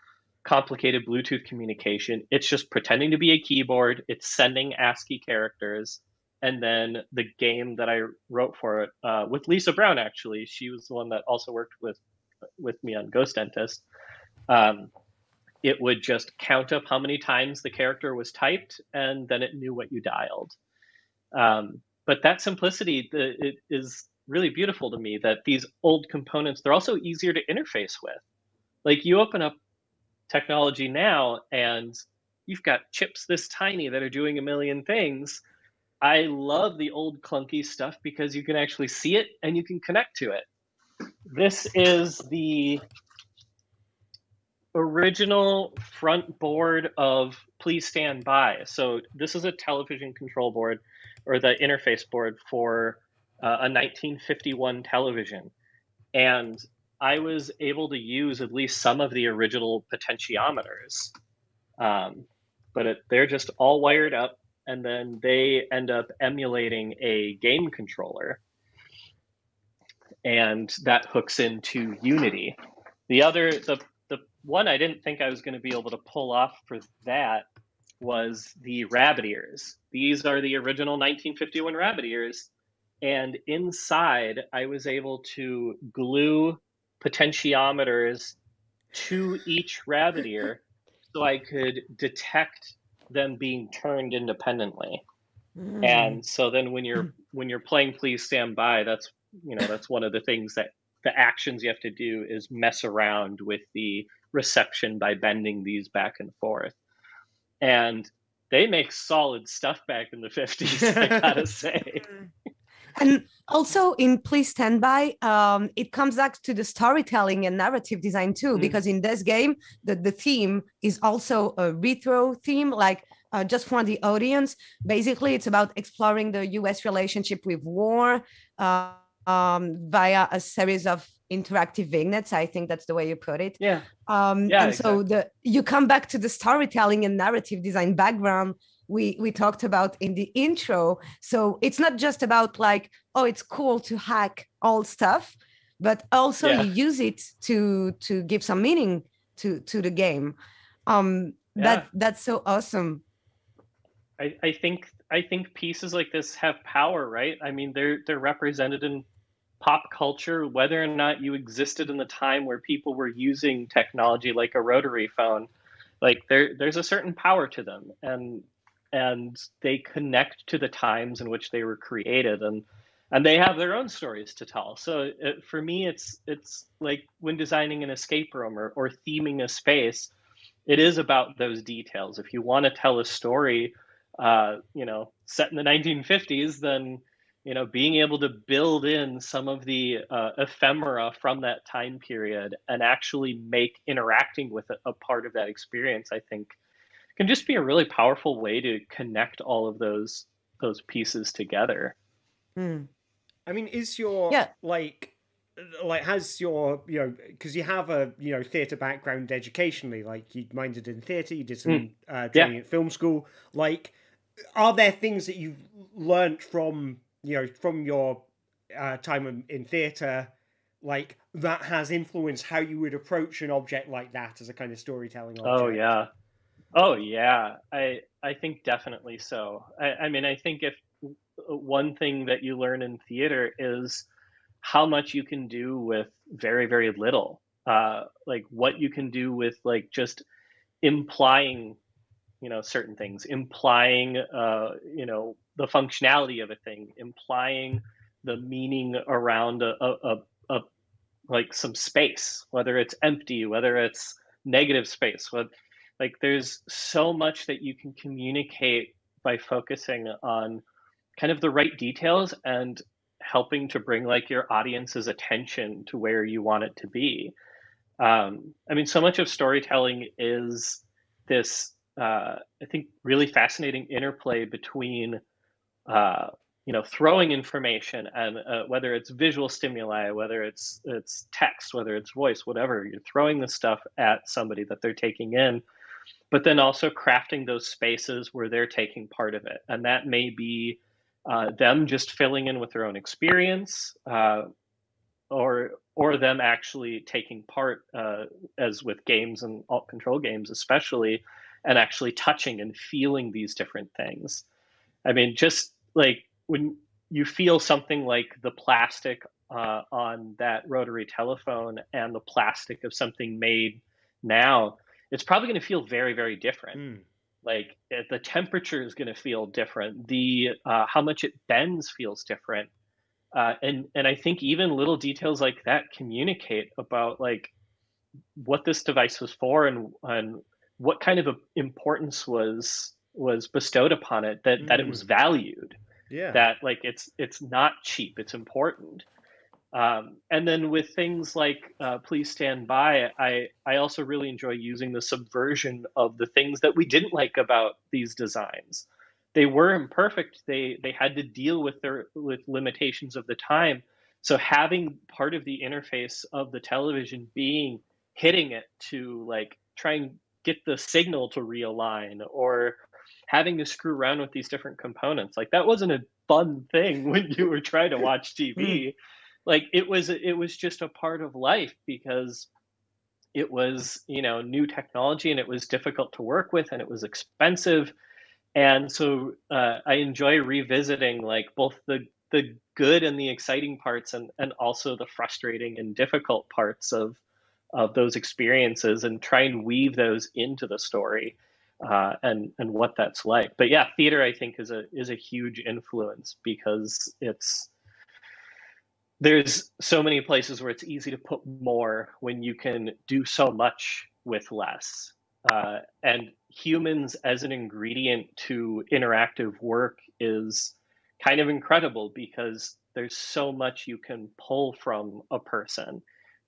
S5: complicated Bluetooth communication. It's just pretending to be a keyboard. It's sending ASCII characters. And then the game that I wrote for it with Lisa Brown, actually, she was the one that also worked with me on Ghost Dentist. It would just count up how many times the character was typed, and then it knew what you dialed. But that simplicity, it is really beautiful to me, that these old components, they're also easier to interface with. Like, you open up technology now, and you've got chips this tiny that are doing a million things. I love the old clunky stuff because you can actually see it and you can connect to it. This is the original front board of Please Stand By. So this is a television control board, or the interface board for a 1951 television. And I was able to use at least some of the original potentiometers. But they're just all wired up. And then they end up emulating a game controller, and that hooks into Unity. The one I didn't think I was going to be able to pull off for that was the rabbit ears. These are the original 1951 rabbit ears, and inside I was able to glue potentiometers to each rabbit ear so I could detect them being turned independently. And so then when you're playing Please Stand By, that's one of the things that the actions you have to do is mess around with the reception by bending these back and forth. And they make solid stuff back in the 50s, I gotta say.
S2: And also in Please Stand By, it comes back to the storytelling and narrative design too, because in this game, the theme is also a retro theme, like just for the audience. Basically, it's about exploring the US relationship with war via a series of interactive vignettes. I think that's the way you put it.
S5: Yeah.
S2: And exactly. So you come back to the storytelling and narrative design background we talked about in the intro. So it's not just about like, oh, it's cool to hack all stuff, but also you use it to give some meaning to the game. That's so awesome.
S5: I think pieces like this have power, right? I mean, they're represented in pop culture, whether or not you existed in the time where people were using technology like a rotary phone. Like, there's a certain power to them, and they connect to the times in which they were created, and they have their own stories to tell. So for me, it's like when designing an escape room or theming a space, it is about those details. If you want to tell a story, set in the 1950s, then, being able to build in some of the ephemera from that time period and actually make interacting with it a part of that experience, I think can just be a really powerful way to connect all of those pieces together.
S1: I mean, is your has your because you have a theatre background educationally, like you minored in theatre, you did some training at film school. Like, are there things that you've learned from from your time in theatre, like that has influenced how you would approach an object like that as a kind of storytelling object?
S5: Oh yeah, I think definitely so. I mean, I think if one thing that you learn in theater is how much you can do with very, very little. Like what you can do with like just implying, certain things, implying, the functionality of a thing, implying the meaning around a like some space, whether it's empty, whether it's negative space. Like there's so much that you can communicate by focusing on kind of the right details and helping to bring like your audience's attention to where you want it to be. I mean, so much of storytelling is this, I think, really fascinating interplay between, throwing information and whether it's visual stimuli, whether it's text, whether it's voice, whatever, you're throwing the stuff at somebody that they're taking in, but then also crafting those spaces where they're taking part of it. And that may be them just filling in with their own experience, or them actually taking part, as with games and alt control games especially, and actually touching and feeling these different things. I mean, just like when you feel something like the plastic on that rotary telephone and the plastic of something made now, it's probably going to feel very, very different. Like the temperature is going to feel different. The how much it bends feels different. And I think even little details like that communicate about like what this device was for and what kind of importance was bestowed upon it, that it was valued.
S1: Yeah.
S5: That like it's not cheap, it's important. And then with things like Please Stand By, I also really enjoy using the subversion of the things that we didn't like about these designs. They were imperfect. They had to deal with limitations of the time. So having part of the interface of the television being hitting it to like try and get the signal to realign, or having to screw around with these different components, like that wasn't a fun thing when you were trying to watch TV. Like it was just a part of life because it was, new technology and it was difficult to work with and it was expensive. And so I enjoy revisiting like both the good and the exciting parts and also the frustrating and difficult parts of those experiences, and try and weave those into the story and what that's like. But yeah, theater I think is a huge influence because there's so many places where it's easy to put more when you can do so much with less. And humans as an ingredient to interactive work is kind of incredible because there's so much you can pull from a person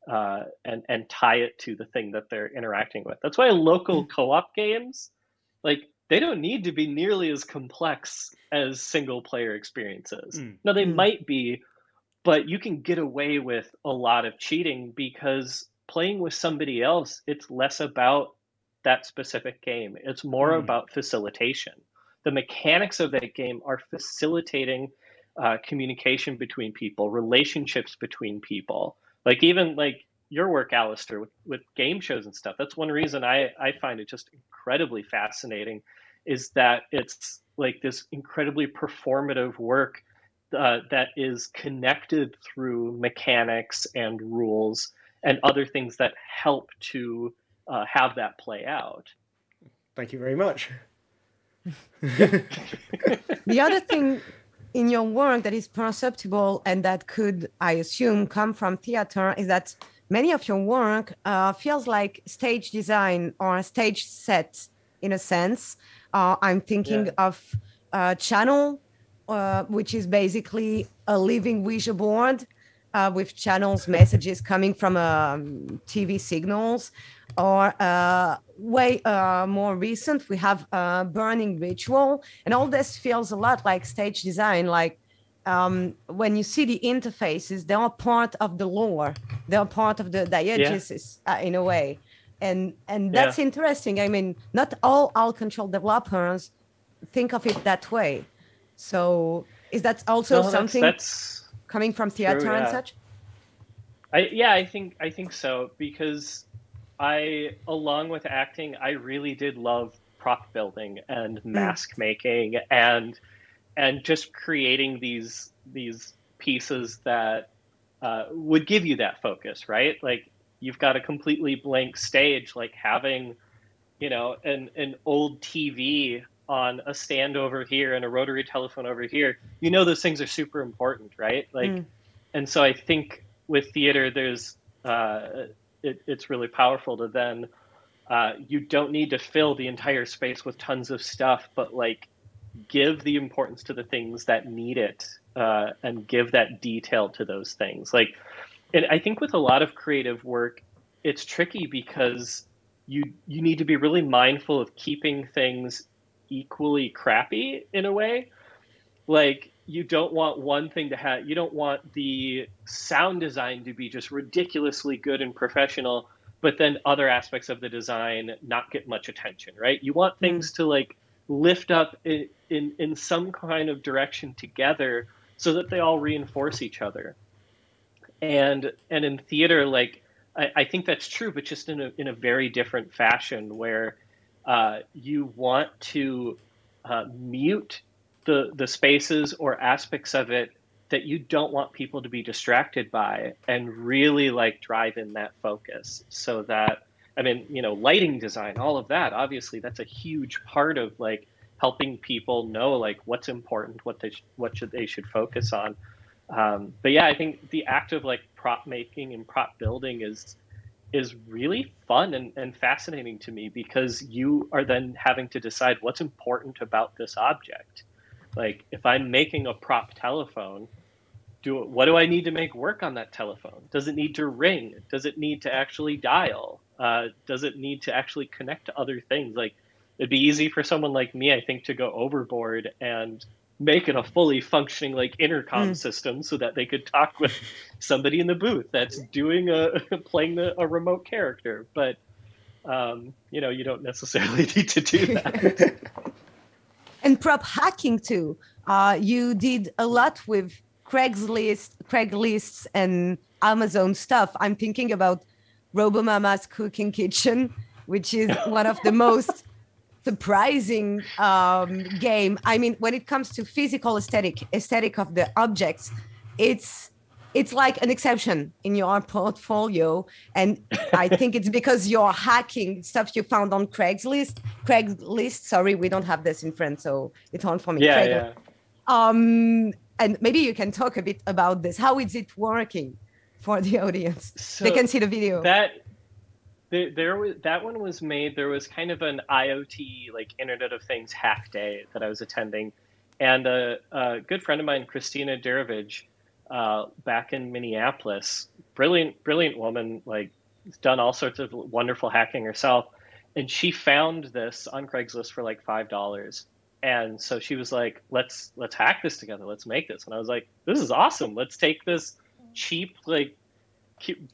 S5: and tie it to the thing that they're interacting with. That's why local co-op games, like they don't need to be nearly as complex as single player experiences. Now they might be, but you can get away with a lot of cheating because playing with somebody else, it's less about that specific game. It's more about facilitation. The mechanics of that game are facilitating communication between people, relationships between people. Like even like your work, Alistair, with game shows and stuff. That's one reason I find it just incredibly fascinating, is that it's like this incredibly performative work that is connected through mechanics and rules and other things that help to have that play out.
S1: Thank you very much.
S2: The other thing in your work that is perceptible and that could, I assume, come from theater is that many of your work feels like stage design or stage sets in a sense. I'm thinking of channel, which is basically a living Ouija board with channels, messages coming from TV signals. Or way more recent, we have Burning Ritual. And all this feels a lot like stage design. Like when you see the interfaces, they are part of the lore. They are part of the diegesis in a way. And that's interesting. I mean, not all control developers think of it that way. So is that also something that's coming from theater and such?
S5: I think so, because along with acting, I really did love prop building and mask making and just creating these pieces that would give you that focus, right? Like, you've got a completely blank stage, like having, you know, an old TV on a stand over here and a rotary telephone over here. You know, those things are super important, right? Like, and so I think with theater, there's it's really powerful to then you don't need to fill the entire space with tons of stuff, but like give the importance to the things that need it and give that detail to those things. Like, and I think with a lot of creative work, it's tricky because you need to be really mindful of keeping things equally crappy in a way. Like, you don't want one thing to have, you don't want the sound design to be just ridiculously good and professional, but then other aspects of the design not get much attention, right? You want things to like lift up in some kind of direction together so that they all reinforce each other. And in theater, like, I think that's true, but just in a very different fashion, where you want to mute the spaces or aspects of it that you don't want people to be distracted by, and really like drive in that focus. So that, I mean, you know, lighting design, all of that, obviously that's a huge part of like helping people know like what's important, what they should focus on. But yeah, I think the act of like prop making and prop building is really fun and fascinating to me, because you are then having to decide what's important about this object. Like, if I'm making a prop telephone, what do I need to make work on that telephone? Does it need to ring? Does it need to actually dial? Does it need to actually connect to other things? Like, it'd be easy for someone like me, I think, to go overboard and make it a fully functioning like intercom system so that they could talk with somebody in the booth that's doing playing a remote character. But you know, you don't necessarily need to do that.
S2: And prop hacking too. You did a lot with Craigslist and Amazon stuff. I'm thinking about RoboMama's Cooking Kitchen, which is one of the most surprising game. I mean, when it comes to physical aesthetic of the objects, it's like an exception in your portfolio. And I think it's because you're hacking stuff you found on Craigslist. Sorry, we don't have this in France, so it's hard for me.
S5: Yeah.
S2: And maybe you can talk a bit about this. How is it working for the audience? So they can see the video.
S5: That one was made. There was kind of an IoT, like Internet of Things hack day that I was attending, and a good friend of mine, Christina Derovich, back in Minneapolis, brilliant woman, like done all sorts of wonderful hacking herself, and she found this on Craigslist for like $5, and so she was like, let's hack this together, let's make this. And I was like, this is awesome. Let's take this cheap like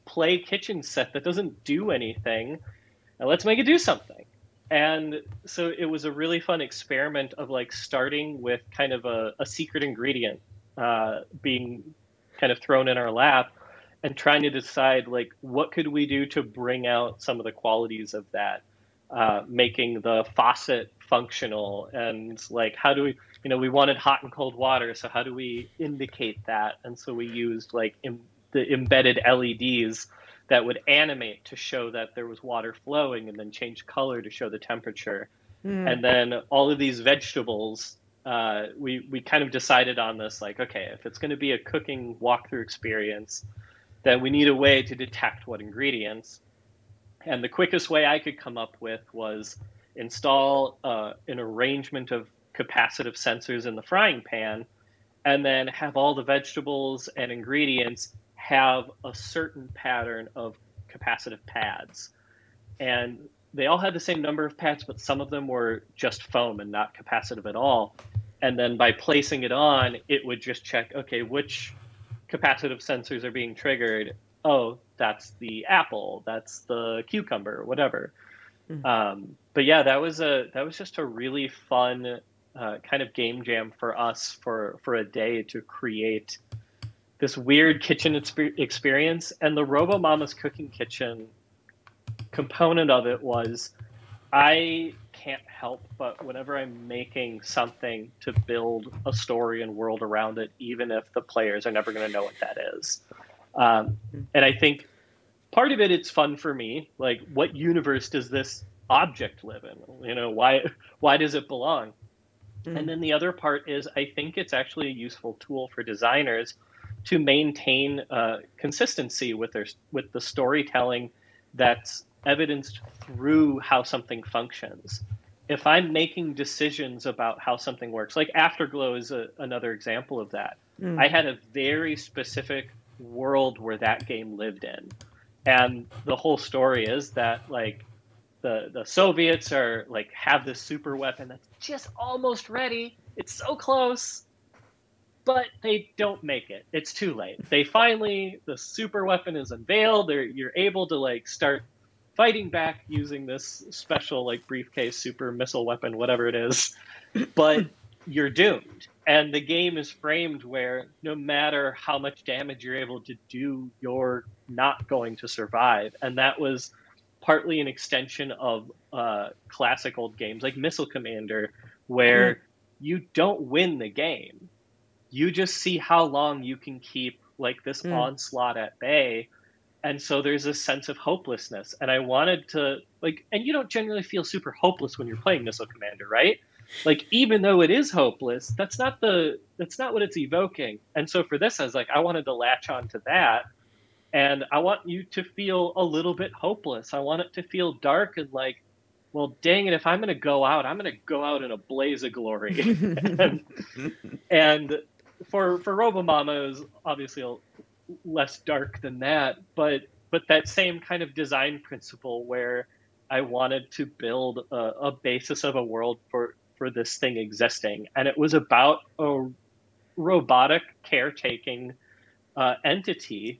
S5: play kitchen set that doesn't do anything, and let's make it do something. And so it was a really fun experiment of like starting with kind of a secret ingredient being kind of thrown in our lap, and trying to decide like what could we do to bring out some of the qualities of that, making the faucet functional, and like how do we, you know, we wanted hot and cold water, so how do we indicate that? And so we used like the embedded LEDs that would animate to show that there was water flowing, and then change color to show the temperature. And then all of these vegetables, we kind of decided on this, like, okay, if it's going to be a cooking walkthrough experience, then we need a way to detect what ingredients. And the quickest way I could come up with was install an arrangement of capacitive sensors in the frying pan, and then have all the vegetables and ingredients have a certain pattern of capacitive pads. And they all had the same number of pads, but some of them were just foam and not capacitive at all. And then by placing it on, it would just check, okay, which capacitive sensors are being triggered. Oh, that's the apple, that's the cucumber, whatever. But yeah, that was just a really fun kind of game jam for us for a day to create this weird kitchen experience. And the RoboMama's Cooking Kitchen component of it was, I can't help but whenever I'm making something to build a story and world around it, even if the players are never going to know what that is. And I think part of it, it's fun for me. Like, what universe does this object live in? You know, why does it belong? And then the other part is, I think it's actually a useful tool for designers to maintain consistency with the storytelling that's evidenced through how something functions. If I'm making decisions about how something works, like Afterglow is another example of that. I had a very specific world where that game lived in. And the whole story is that, like, the Soviets are like have this super weapon that's just almost ready. It's so close, but they don't make it. It's too late. The super weapon is unveiled. You're able to like start fighting back using this special like briefcase super missile weapon, whatever it is, but you're doomed. And the game is framed where no matter how much damage you're able to do, you're not going to survive. And that was partly an extension of classic old games like Missile Commander, where you don't win the game. You just see how long you can keep like this onslaught at bay. And so there's a sense of hopelessness. And I wanted to like, and you don't generally feel super hopeless when you're playing Missile Commander, right? Like, even though it is hopeless, that's not what it's evoking. And so for this, I was like, I wanted to latch on to that. And I want you to feel a little bit hopeless. I want it to feel dark and like, well, dang it, if I'm going to go out, I'm going to go out in a blaze of glory. and for RoboMama, it was obviously less dark than that, but that same kind of design principle where I wanted to build a basis of a world for this thing existing. And it was about a robotic caretaking entity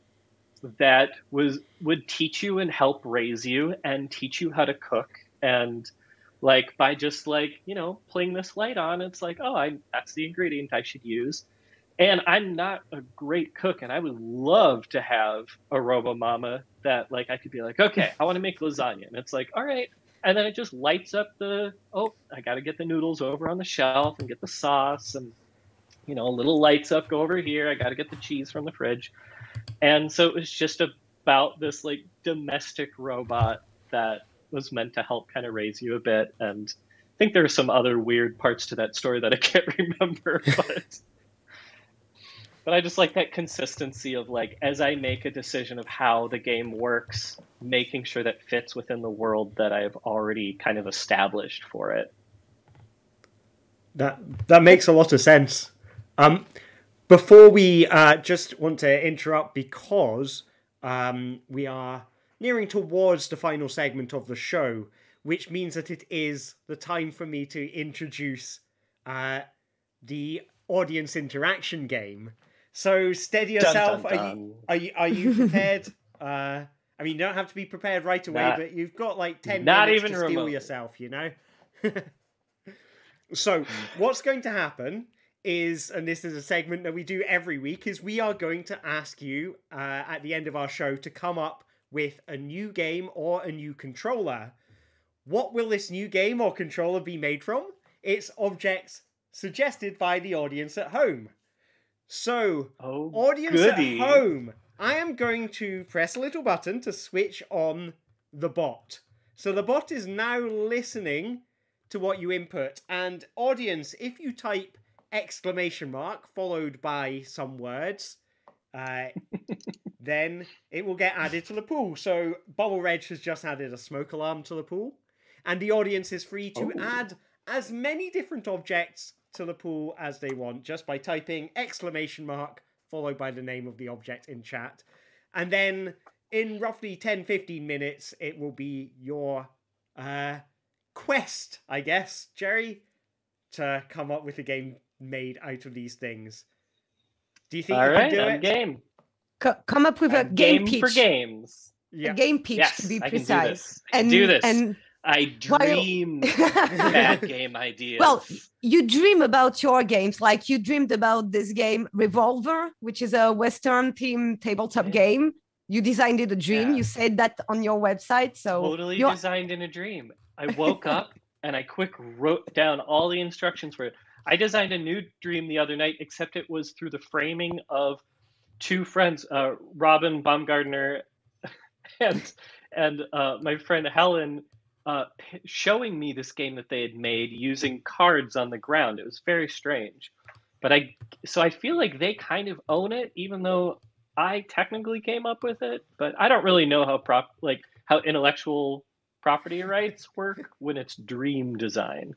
S5: that would teach you and help raise you and teach you how to cook. And like, by just like, you know, putting this light on, it's like, oh, that's the ingredient I should use. And I'm not a great cook, and I would love to have a RoboMama that like I could be like, okay, I want to make lasagna. And it's like, all right. And then it just lights up I got to get the noodles over on the shelf and get the sauce, and, you know, little lights up, go over here. I got to get the cheese from the fridge. And so it was just about this like domestic robot that was meant to help kind of raise you a bit. And I think there are some other weird parts to that story that I can't remember, but I just like that consistency of like, as I make a decision of how the game works, making sure that fits within the world that I've already kind of established for it.
S1: That makes a lot of sense. Before we just want to interrupt because we are nearing towards the final segment of the show, which means that it is the time for me to introduce the audience interaction game. So steady yourself.
S5: Dun, dun,
S1: dun. Are you prepared? I mean, you don't have to be prepared right away, but you've got like 10 minutes to steel yourself, you know? So what's going to happen is, and this is a segment that we do every week, is we are going to ask you at the end of our show to come up with a new game or a new controller. What will this new game or controller be made from? It's objects suggested by the audience at home. So, audience at home, I am going to press a little button to switch on the bot. So the bot is now listening to what you input. And audience, if you type exclamation mark followed by some words, then it will get added to the pool. So Bubble Reg has just added a smoke alarm to the pool, and the audience is free to add as many different objects to the pool as they want just by typing ! followed by the name of the object in chat. And then in roughly 10-15 minutes, it will be your quest, I guess, Jerry, to come up with a game made out of these things. Do you think you can do it?
S5: Game.
S2: Come up with a game pitch.
S5: For games.
S2: A game pitch,
S5: yes,
S2: to be
S5: I
S2: precise.
S5: I can do this.
S2: And
S5: I dream bad game ideas.
S2: Well, you dream about your games. Like you dreamed about this game Revolver, which is a Western themed tabletop game. You designed it a dream. You said that on your website. So
S5: totally designed in a dream. I woke up and I wrote down all the instructions for it. I designed a new dream the other night, except it was through the framing of two friends, Robin Baumgartner and my friend Helen, showing me this game that they had made using cards on the ground. It was very strange, but I feel like they kind of own it, even though I technically came up with it. But I don't really know how intellectual property rights work when it's dream design.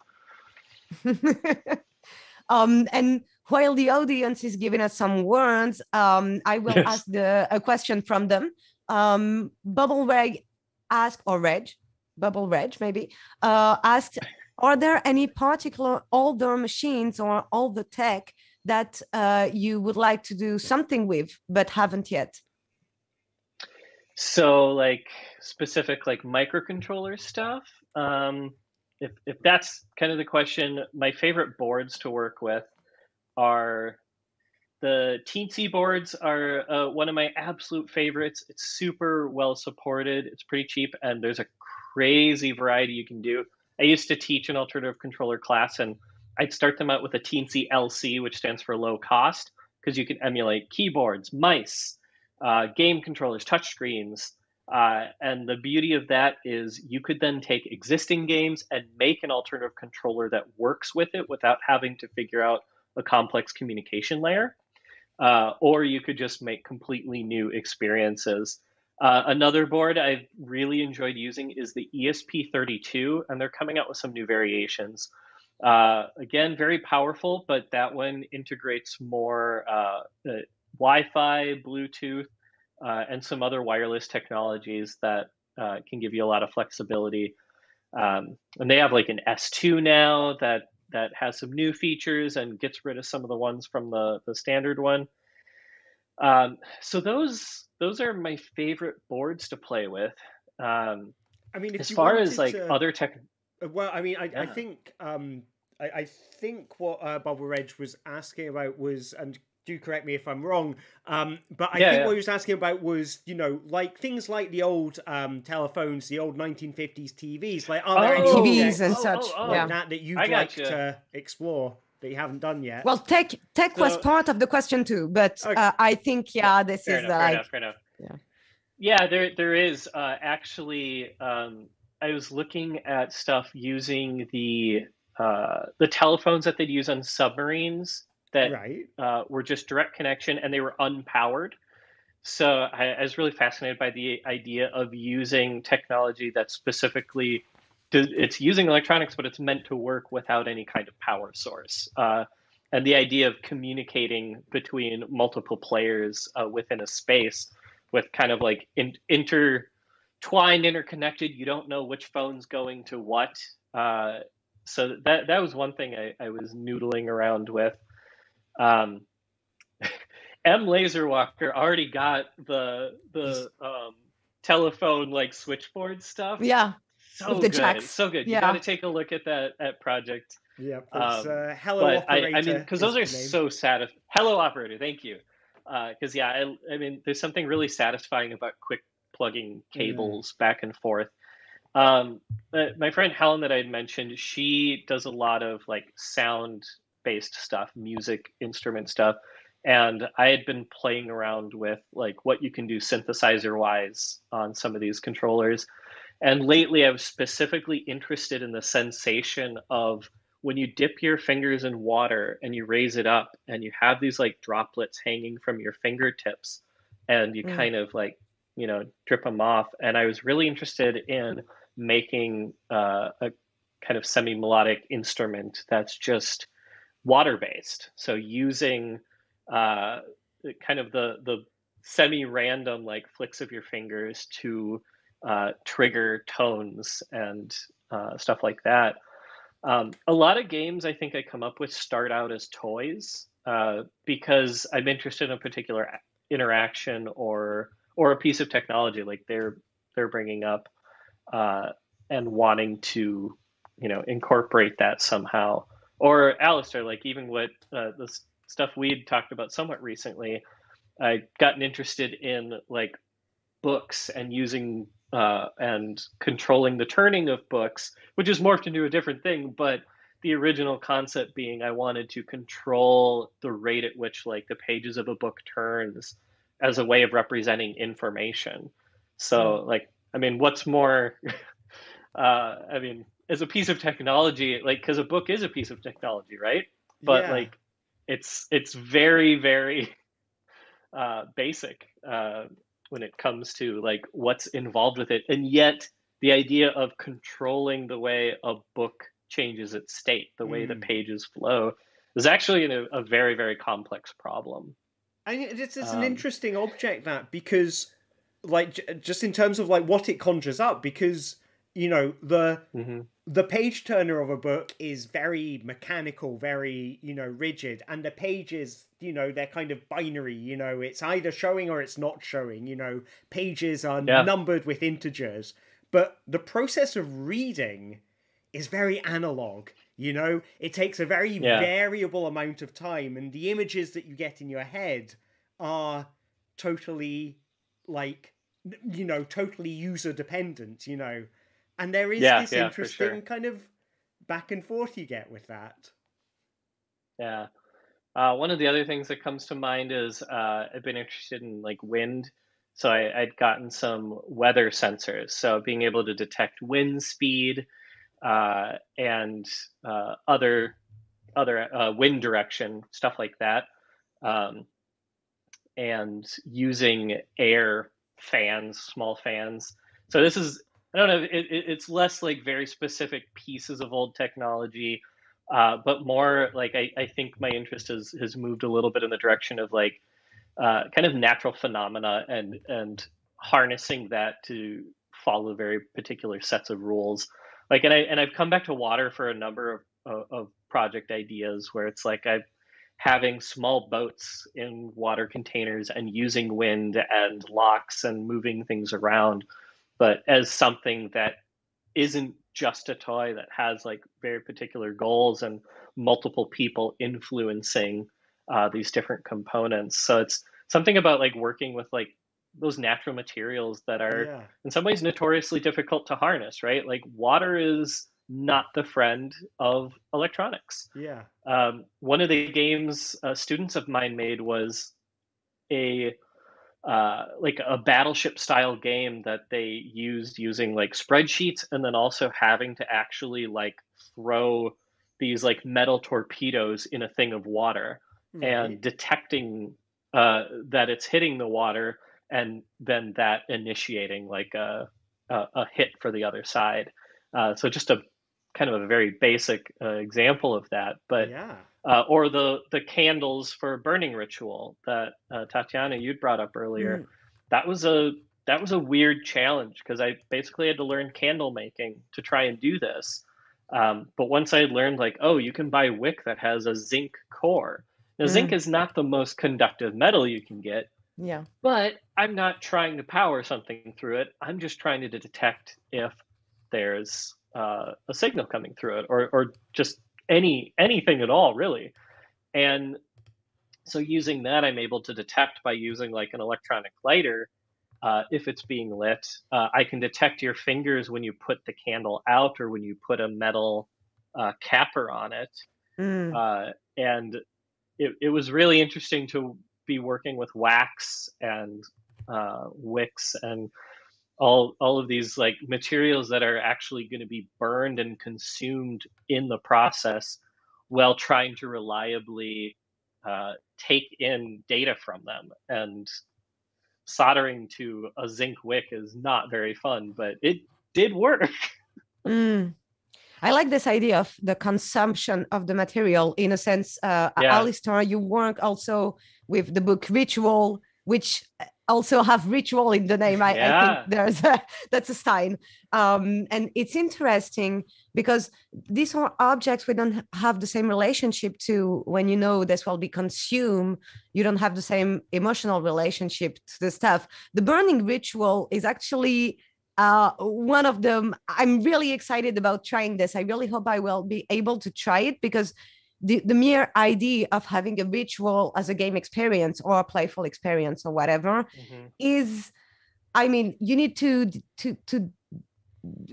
S2: And while the audience is giving us some words, I will ask a question from them. Bubble Reg asked, or Reg, Bubble Reg maybe, asked, are there any particular older machines or older tech that you would like to do something with but haven't yet?
S5: So like specific like microcontroller stuff, if that's kind of the question, my favorite boards to work with are the Teensy boards are one of my absolute favorites. It's super well supported. It's pretty cheap, and there's a crazy variety you can do. I used to teach an alternative controller class, and I'd start them out with a Teensy LC, which stands for low cost, because you can emulate keyboards, mice, game controllers, touchscreens. And the beauty of that is you could then take existing games and make an alternative controller that works with it without having to figure out a complex communication layer. Or you could just make completely new experiences. Another board I've really enjoyed using is the ESP32, and they're coming out with some new variations. Again, very powerful, but that one integrates more Wi-Fi, Bluetooth, and some other wireless technologies that can give you a lot of flexibility. And they have like an S2 now that has some new features and gets rid of some of the ones from the standard one. So those are my favorite boards to play with.
S1: I mean,
S5: as far as like other tech.
S1: Well, I mean, I think I think what Bubble Reg was asking about was, and do correct me if I'm wrong, but I think what he was asking about was, you know, like things like the old telephones, the old 1950s TVs, like are there any
S2: TVs and such
S1: like that you'd like to explore that you haven't done yet?
S2: Well, tech was part of the question too, but I think this is
S5: fair enough. Yeah, there is actually. I was looking at stuff using the telephones that they'd use on submarines that were just direct connection and they were unpowered. So I was really fascinated by the idea of using technology that specifically, it's using electronics, but it's meant to work without any kind of power source. And the idea of communicating between multiple players within a space with kind of like intertwined, interconnected, you don't know which phone's going to what. So that was one thing I was noodling around with. M Laserwalker already got the telephone like switchboard stuff.
S2: Yeah,
S5: so
S2: the
S5: good,
S2: jacks.
S5: so good. You got to take a look at that project.
S1: Yeah, it's Hello Operator.
S5: I mean, because those are so satisfying. Hello Operator, thank you. Because I mean, there's something really satisfying about quick plugging cables back and forth. My friend Helen that I had mentioned, she does a lot of like sound-based stuff, music instrument stuff, and I had been playing around with like what you can do synthesizer-wise on some of these controllers. And lately, I was specifically interested in the sensation of when you dip your fingers in water and you raise it up and you have these like droplets hanging from your fingertips. and you kind of like, drip them off. And I was really interested in making a kind of semi-melodic instrument that's just water-based. So using kind of the semi-random like flicks of your fingers to trigger tones and stuff like that. A lot of games I think I come up with start out as toys because I'm interested in a particular interaction or a piece of technology like they're bringing up and wanting to incorporate that somehow. Or Alistair, like even what the stuff we'd talked about somewhat recently, I'd gotten interested in like books and using and controlling the turning of books, which is morphed into a different thing. But the original concept being I wanted to control the rate at which like the pages of a book turns as a way of representing information. So like, I mean, what's more, I mean, as a piece of technology, like, because a book is a piece of technology, right? But like, it's very, very basic when it comes to like what's involved with it. And yet the idea of controlling the way a book changes its state, the way the pages flow, is actually a very, very complex problem.
S1: And it's an interesting object, that, because like just in terms of like what it conjures up, because the page turner of a book is very mechanical, very rigid, and the pages they're kind of binary. It's either showing or it's not showing. Pages are numbered with integers, but the process of reading is very analog. It takes a very variable amount of time, and the images that you get in your head are totally like totally user dependent. And there is this interesting kind of back and forth you get with that.
S5: Yeah. One of the other things that comes to mind is I've been interested in like wind. So I'd gotten some weather sensors. So being able to detect wind speed and other wind direction, stuff like that. And using air fans, small fans. So this is, I don't know, it's less like very specific pieces of old technology, but more like I think my interest has moved a little bit in the direction of like kind of natural phenomena and harnessing that to follow very particular sets of rules. Like, and I've come back to water for a number of project ideas where it's like I'm having small boats in water containers and using wind and locks and moving things around, but as something that isn't just a toy, that has like very particular goals and multiple people influencing these different components. So it's something about like working with like those natural materials that are in some ways notoriously difficult to harness, right? Like water is not the friend of electronics. One of the games students of mine made was like a battleship style game that they used using like spreadsheets, and then also having to actually like throw these like metal torpedoes in a thing of water and detecting that it's hitting the water, and then that initiating like a hit for the other side. So just a kind of a very basic example of that, but or the candles for burning ritual that Tatiana, you'd brought up earlier. That was a weird challenge because I basically had to learn candle making to try and do this. But once I learned like, oh, you can buy wick that has a zinc core. Now, zinc is not the most conductive metal you can get. But I'm not trying to power something through it. I'm just trying to detect if there's a signal coming through it, or just anything at all, really. And so using that, I'm able to detect by using like an electronic lighter if it's being lit. I can detect your fingers when you put the candle out or when you put a metal capper on it. And it was really interesting to be working with wax and wicks and all of these like materials that are actually going to be burned and consumed in the process, while trying to reliably take in data from them. And soldering to a zinc wick is not very fun, but it did work.
S2: I like this idea of the consumption of the material. In a sense, Alistair, you work also with the book Ritual, which also have ritual in the name. I think that's a sign. And it's interesting because these are objects we don't have the same relationship to. When you know this will be consumed, you don't have the same emotional relationship to the stuff. The burning ritual is actually one of them. I'm really excited about trying this. I really hope I will be able to try it, because the mere idea of having a ritual as a game experience or a playful experience or whatever is, I mean, you need to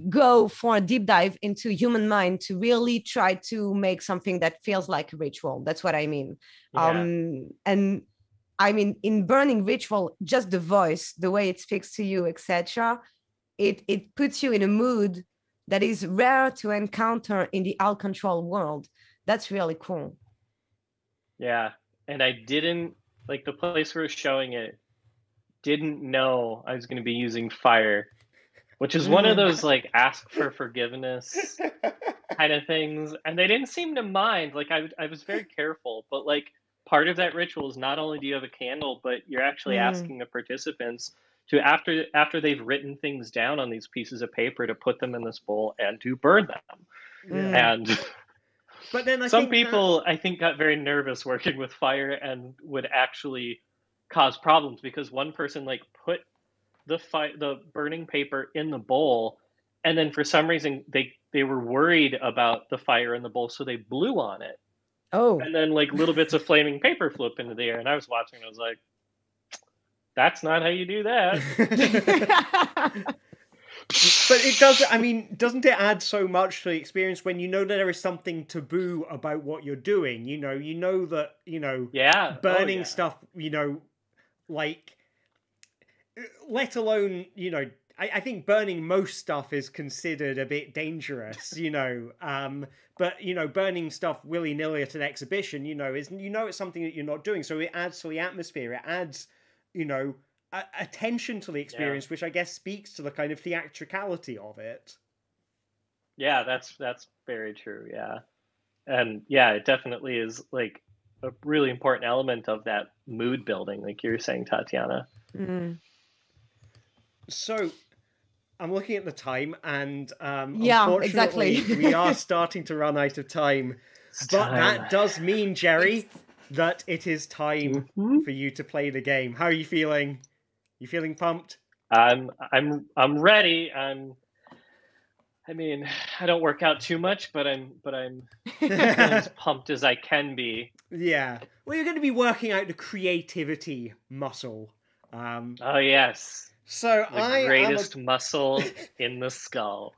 S2: go for a deep dive into human mind to really try to make something that feels like a ritual. That's what I mean. And I mean, in burning ritual, just the voice, the way it speaks to you, etc., it puts you in a mood that is rare to encounter in the alt control world. That's really cool.
S5: Yeah. And I didn't, like, the place where showing it didn't know I was going to be using fire, which is one of those, like, ask for forgiveness kind of things. And they didn't seem to mind. Like, I was very careful, but, like, part of that ritual is not only do you have a candle, but you're actually asking the participants to, after they've written things down on these pieces of paper, to put them in this bowl and to burn them. And
S1: but then
S5: some people, I think, got very nervous working with fire and would actually cause problems, because one person, like, put the burning paper in the bowl, and then for some reason they were worried about the fire in the bowl, so they blew on it. And then, like, little bits of flaming paper flew up into the air, and I was watching and I was like, that's not how you do that.
S1: But it does, I mean, doesn't it add so much to the experience when you know that there is something taboo about what you're doing? You know that, burning stuff, like, let alone, I think burning most stuff is considered a bit dangerous, but, burning stuff willy-nilly at an exhibition, it's something that you're not doing. So it adds to the atmosphere. It adds, attention to the experience, which I guess speaks to the kind of theatricality of it.
S5: Yeah, that's very true. Yeah. And yeah, it definitely is, like, a really important element of that mood building, like you were saying, Tatiana.
S1: So I'm looking at the time, and
S2: exactly.
S1: we are starting to run out of time. But that does mean, Jerry, that it is time for you to play the game. How are you feeling? You feeling pumped?
S5: I'm ready. I mean, I don't work out too much, but I'm as pumped as I can be.
S1: Yeah. Well, you're going to be working out the creativity muscle.
S5: Oh yes.
S1: So
S5: the greatest muscle in the skull.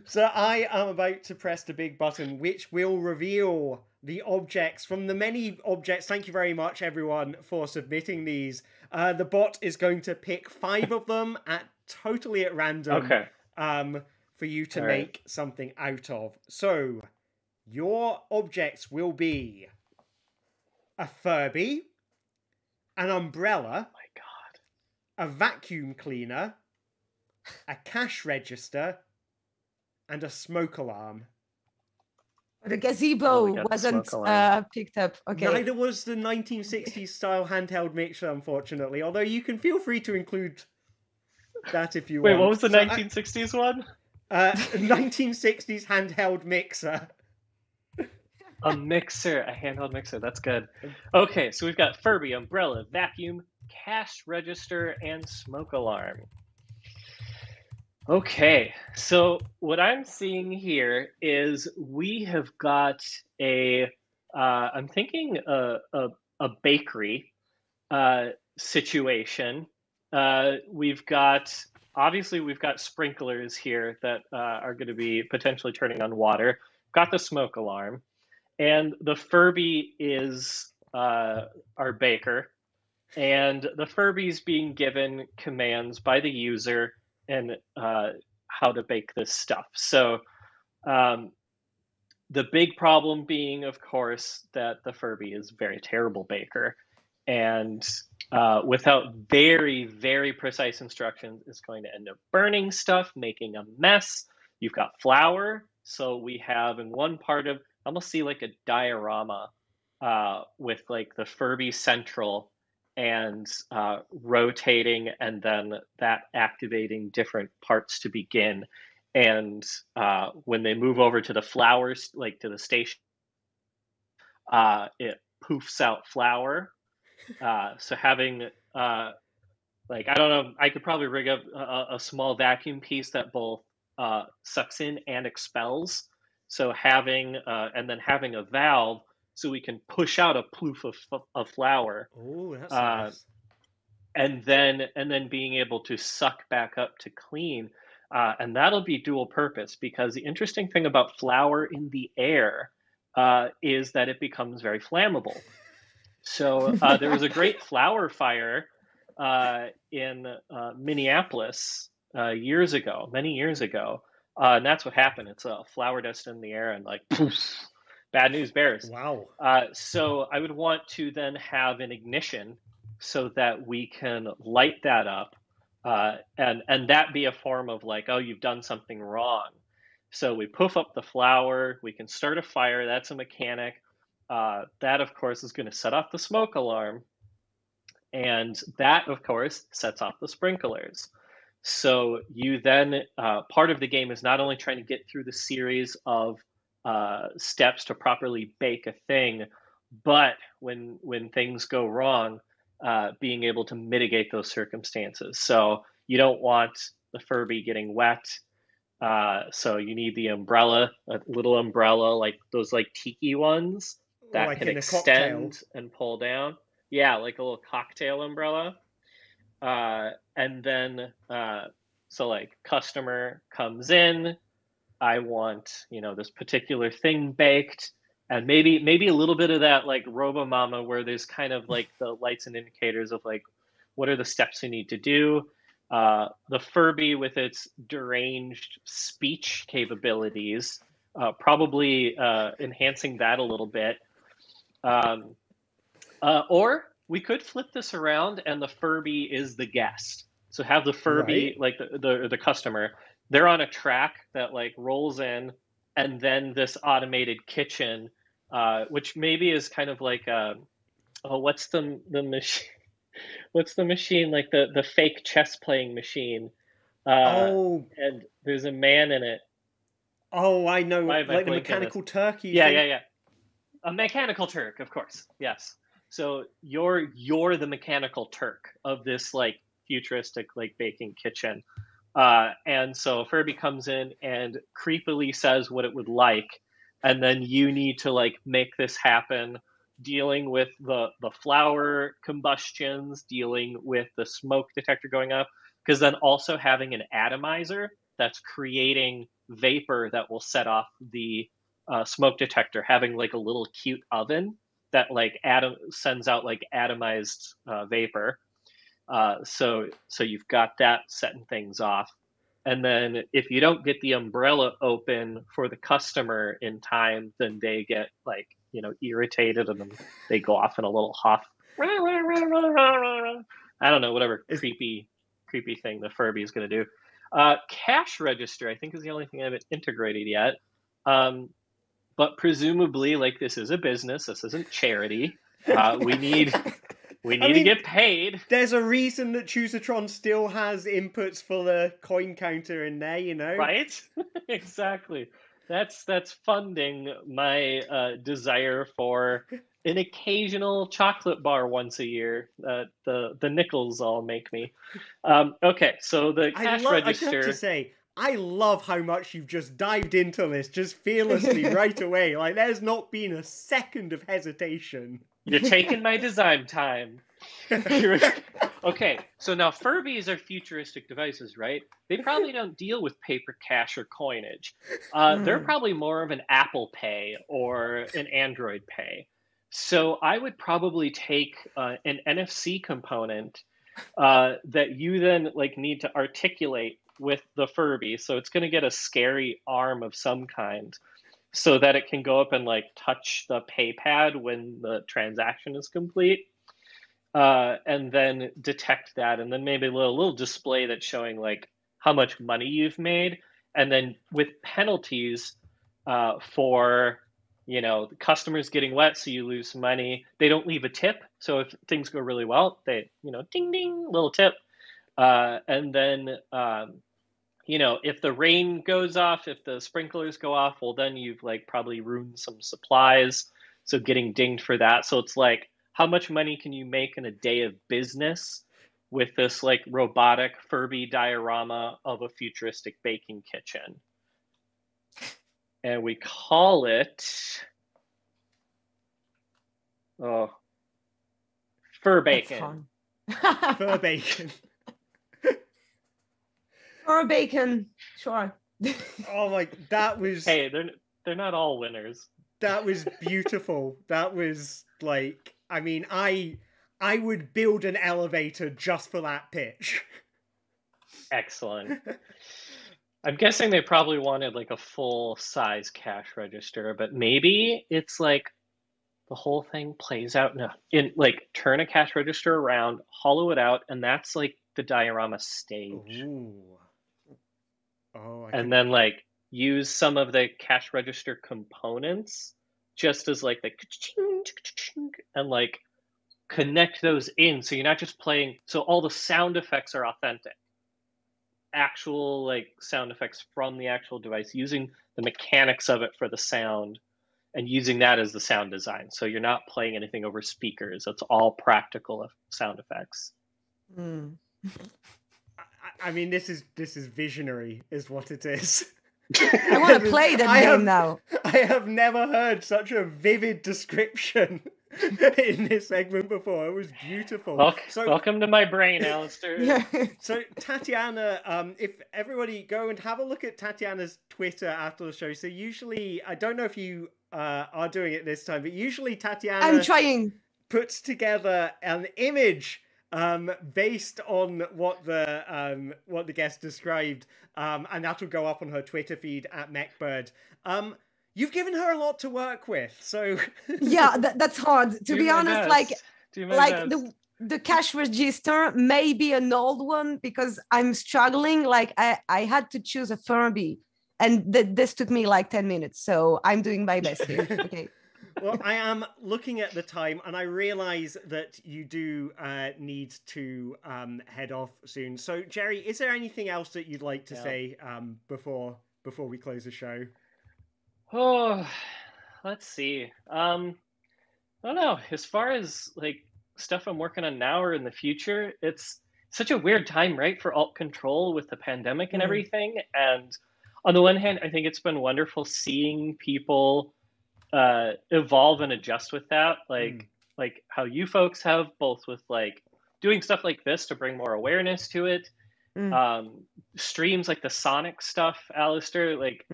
S1: So I am about to press the big button, which will reveal the objects from the many objects. Thank you very much, everyone, for submitting these. The bot is going to pick 5 of them totally at random.
S5: Okay.
S1: For you to make something out of. So your objects will be a Furby, an umbrella,
S5: oh my God,
S1: a vacuum cleaner, a cash register, and a smoke alarm.
S2: The gazebo wasn't picked up. Okay.
S1: Neither was the 1960s style handheld mixer, unfortunately. Although you can feel free to include that if you want.
S5: Wait, what was the 1960s one?
S1: 1960s handheld mixer.
S5: A mixer, a handheld mixer. That's good. Okay, so we've got Furby, umbrella, vacuum, cash register, and smoke alarm. Okay, so what I'm seeing here is we have got I'm thinking a bakery situation. We've got sprinklers here that are going to be potentially turning on water. Got the smoke alarm, and the Furby is our baker, and the Furby's being given commands by the user and how to bake this stuff. So the big problem being, of course, that the Furby is a very terrible baker. and without very, very precise instructions, is going to end up burning stuff, making a mess. You've got flour. So we have in one part of, almost see like a diorama with like the Furby central and rotating, and then that activating different parts to begin. And when they move over to the flowers, like to the station, it poofs out flour. So having like, I don't know, I could probably rig up a small vacuum piece that both sucks in and expels. So having and then having a valve so we can push out a ploof of flour.
S1: Oh, that's nice.
S5: And then being able to suck back up to clean. And that'll be dual purpose, because the interesting thing about flour in the air is that it becomes very flammable. So there was a great flour fire in Minneapolis years ago, many years ago. And that's what happened. It's a flour dust in the air and like, poof, bad news bears.
S1: Wow.
S5: So I would want to then have an ignition so that we can light that up, and that be a form of like, oh, you've done something wrong. So we poof up the flour, we can start a fire. That's a mechanic. That, of course, is going to set off the smoke alarm. And that, of course, sets off the sprinklers. So you then, part of the game is not only trying to get through the series of steps to properly bake a thing, but when things go wrong, being able to mitigate those circumstances. So you don't want the Furby getting wet. So you need the umbrella, a little umbrella, like those like tiki ones that
S1: like
S5: can extend and pull down. Yeah, like a little cocktail umbrella. And then, so like customer comes in, I want, this particular thing baked, and maybe a little bit of that like RoboMama, where there's kind of like the lights and indicators of like, what are the steps you need to do? The Furby with its deranged speech capabilities, probably enhancing that a little bit. Or we could flip this around and the Furby is the guest. So have the Furby, like the customer, they're on a track that like rolls in, and then this automated kitchen, which maybe is kind of like what's the machine? What's the machine, like the fake chess playing machine? And there's a man in it.
S1: Oh, I know, like the mechanical turkey.
S5: Yeah. A mechanical Turk, of course. Yes. So you're the mechanical Turk of this like futuristic like baking kitchen. And so Furby comes in and creepily says what it would like, and then you need to like make this happen, dealing with the flour combustions, dealing with the smoke detector going up, because then also having an atomizer that's creating vapor that will set off the smoke detector, having like a little cute oven that like sends out like atomized vapor. So you've got that setting things off. And then if you don't get the umbrella open for the customer in time, then they get like, irritated, and then they go off in a little huff. I don't know, whatever creepy thing the Furby is going to do. Cash register, I think, is the only thing I haven't integrated yet. But presumably, like, this is a business. This isn't charity. We need to get paid.
S1: There's a reason that Choosatron still has inputs for the coin counter in there,
S5: Right? Exactly. That's funding my desire for an occasional chocolate bar once a year. The nickels all make me. Okay, so the cash register.
S1: I have to say, I love how much you've just dived into this, just fearlessly right away. Like, there's not been a second of hesitation.
S5: You're taking my design time. Okay, so now Furbies are futuristic devices, right? They probably don't deal with paper cash or coinage. They're probably more of an Apple Pay or an Android Pay. So I would probably take an NFC component that you then like need to articulate with the Furby. So it's going to get a scary arm of some kind, so that it can go up and like touch the pay pad when the transaction is complete. and then detect that, and then maybe a little display that's showing like how much money you've made, and then with penalties for the customers getting wet, so you lose money. They don't leave a tip, so if things go really well, they ding ding little tip, and then if the rain goes off, if the sprinklers go off, well then you've like probably ruined some supplies, so getting dinged for that. So it's like, how much money can you make in a day of business with this like robotic Furby diorama of a futuristic baking kitchen? And we call it fur bacon.
S1: Fur bacon.
S2: Fur bacon, sure.
S1: Oh my, that was...
S5: Hey, they're not all winners.
S1: That was beautiful. That was like, I mean, I would build an elevator just for that pitch.
S5: Excellent. I'm guessing they probably wanted like a full-size cash register, but maybe it's like the whole thing plays out in like turn a cash register around, hollow it out, and that's like the diorama stage.
S1: Ooh. Oh,
S5: and then like use some of the cash register components just as like the and like connect those in, so you're not just playing, so all the sound effects are authentic, actual like sound effects from the actual device, using the mechanics of it for the sound and using that as the sound design. So you're not playing anything over speakers. It's all practical sound effects.
S1: I mean, this is visionary, is what it is.
S2: I want to play that game now.
S1: I have never heard such a vivid description in this segment before. It was beautiful.
S5: Welcome to my brain, Alistair.
S1: So Tatiana, if everybody go and have a look at Tatiana's Twitter after the show. So usually, I don't know if you are doing it this time, but usually Tatiana
S2: I'm trying.
S1: Puts together an image based on what the guest described, and that'll go up on her Twitter feed at MechBird. You've given her a lot to work with, so
S2: yeah, that's hard. To be honest, the cash register may be an old one because I'm struggling. Like I had to choose a Furby, and this took me like 10 minutes. So I'm doing my best here. Okay.
S1: Well, I am looking at the time, and I realize that you do need to head off soon. So, Jerry, is there anything else that you'd like to say before we close the show?
S5: Oh, let's see. I don't know. As far as like stuff I'm working on now or in the future, it's such a weird time, right, for alt control with the pandemic and everything. And on the one hand, I think it's been wonderful seeing people evolve and adjust with that, like how you folks have, both with like doing stuff like this to bring more awareness to it, streams like the Sonic stuff, Alistair, like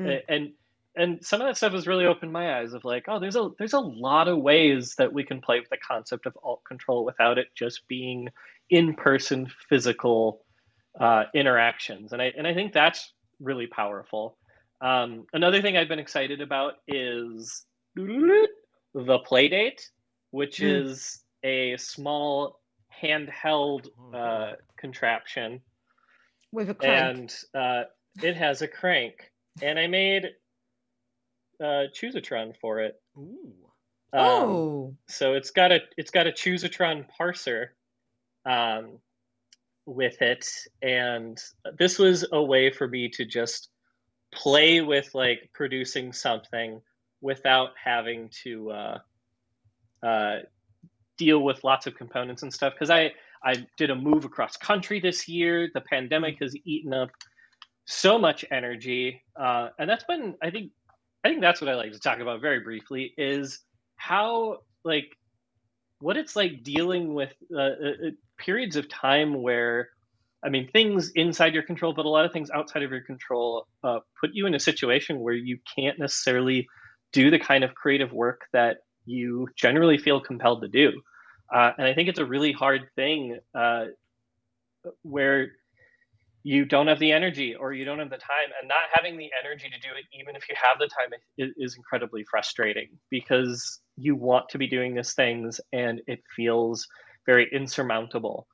S5: and some of that stuff has really opened my eyes of like, oh, there's a lot of ways that we can play with the concept of alt control without it just being in-person physical interactions, and I think that's really powerful. Another thing I've been excited about is the Playdate, which is a small handheld contraption
S2: with a crank,
S5: and it has a crank, and I made Choosatron for it.
S2: Ooh.
S5: So it's got a Choosatron parser with it, and this was a way for me to just play with like producing something without having to deal with lots of components and stuff, because I did a move across country this year. The pandemic has eaten up so much energy, and that's been, I think that's what I like to talk about very briefly, is how like what it's like dealing with periods of time where, I mean, things inside your control, but a lot of things outside of your control put you in a situation where you can't necessarily do the kind of creative work that you generally feel compelled to do. And I think it's a really hard thing where you don't have the energy or you don't have the time, and not having the energy to do it, even if you have the time, is incredibly frustrating, because you want to be doing these things and it feels very insurmountable.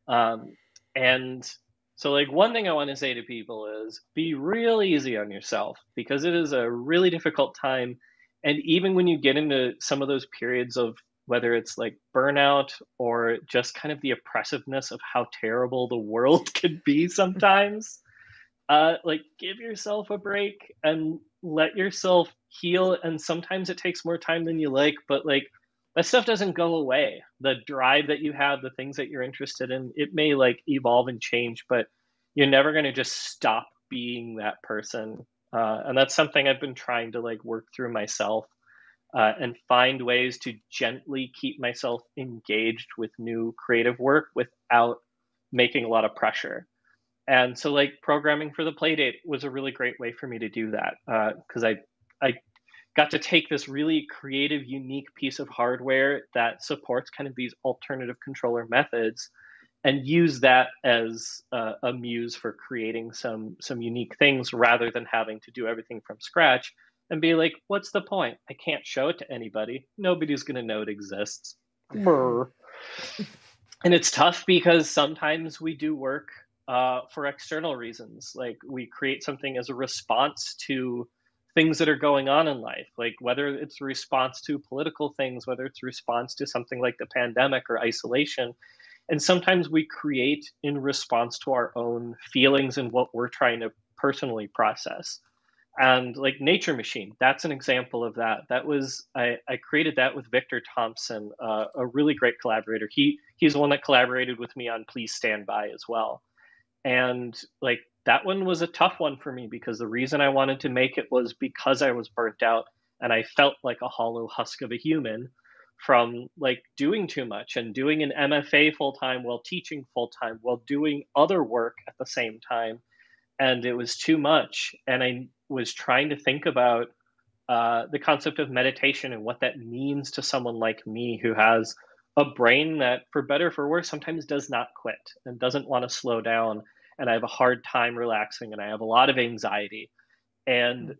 S5: And so like one thing I want to say to people is be real easy on yourself, because it is a really difficult time. And even when you get into some of those periods of whether it's like burnout or just kind of the oppressiveness of how terrible the world can be sometimes, like give yourself a break and let yourself heal. And sometimes it takes more time than you like, but like that stuff doesn't go away. The drive that you have, the things that you're interested in, it may like evolve and change, but you're never going to just stop being that person. And that's something I've been trying to like work through myself, and find ways to gently keep myself engaged with new creative work without making a lot of pressure. And so like programming for the Playdate was a really great way for me to do that, because I got to take this really creative, unique piece of hardware that supports kind of these alternative controller methods and use that as a muse for creating some unique things rather than having to do everything from scratch and be like, what's the point? I can't show it to anybody. Nobody's going to know it exists. And it's tough because sometimes we do work for external reasons. Like we create something as a response to things that are going on in life, like whether it's a response to political things, whether it's a response to something like the pandemic or isolation. And sometimes we create in response to our own feelings and what we're trying to personally process. And like Nature Machine, that's an example of that. That was, I created that with Victor Thompson, a really great collaborator. He's the one that collaborated with me on Please Stand By as well. And like that one was a tough one for me because the reason I wanted to make it was because I was burnt out and I felt like a hollow husk of a human from like doing too much and doing an MFA full-time while teaching full-time while doing other work at the same time. And it was too much. And I was trying to think about the concept of meditation and what that means to someone like me who has a brain that, for better or for worse, sometimes does not quit and doesn't want to slow down. And I have a hard time relaxing and I have a lot of anxiety. And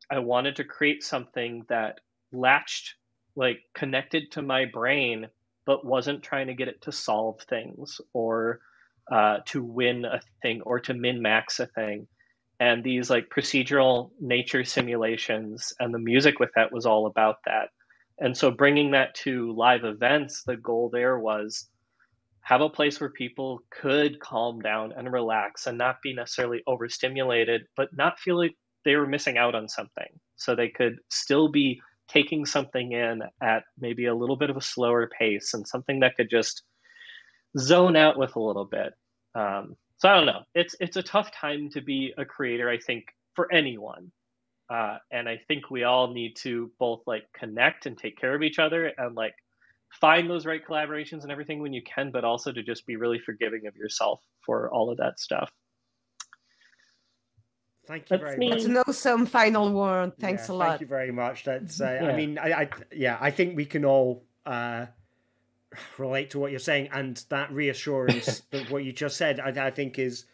S5: I wanted to create something that latched, like connected to my brain, but wasn't trying to get it to solve things or to win a thing or to min-max a thing. And these like procedural nature simulations and the music with that was all about that. And so bringing that to live events, the goal there was have a place where people could calm down and relax and not be necessarily overstimulated, but not feel like they were missing out on something. So they could still be taking something in at maybe a little bit of a slower pace and something that could just zone out with a little bit. So I don't know. It's a tough time to be a creator, I think, for anyone. And I think we all need to both like connect and take care of each other and like find those right collaborations and everything when you can, but also to just be really forgiving of yourself for all of that stuff.
S1: Thank you very much.
S2: Let's know some final word. Thanks a lot.
S1: Thank you very much. That's I mean, I think we can all relate to what you're saying, and that reassurance that what you just said, I think is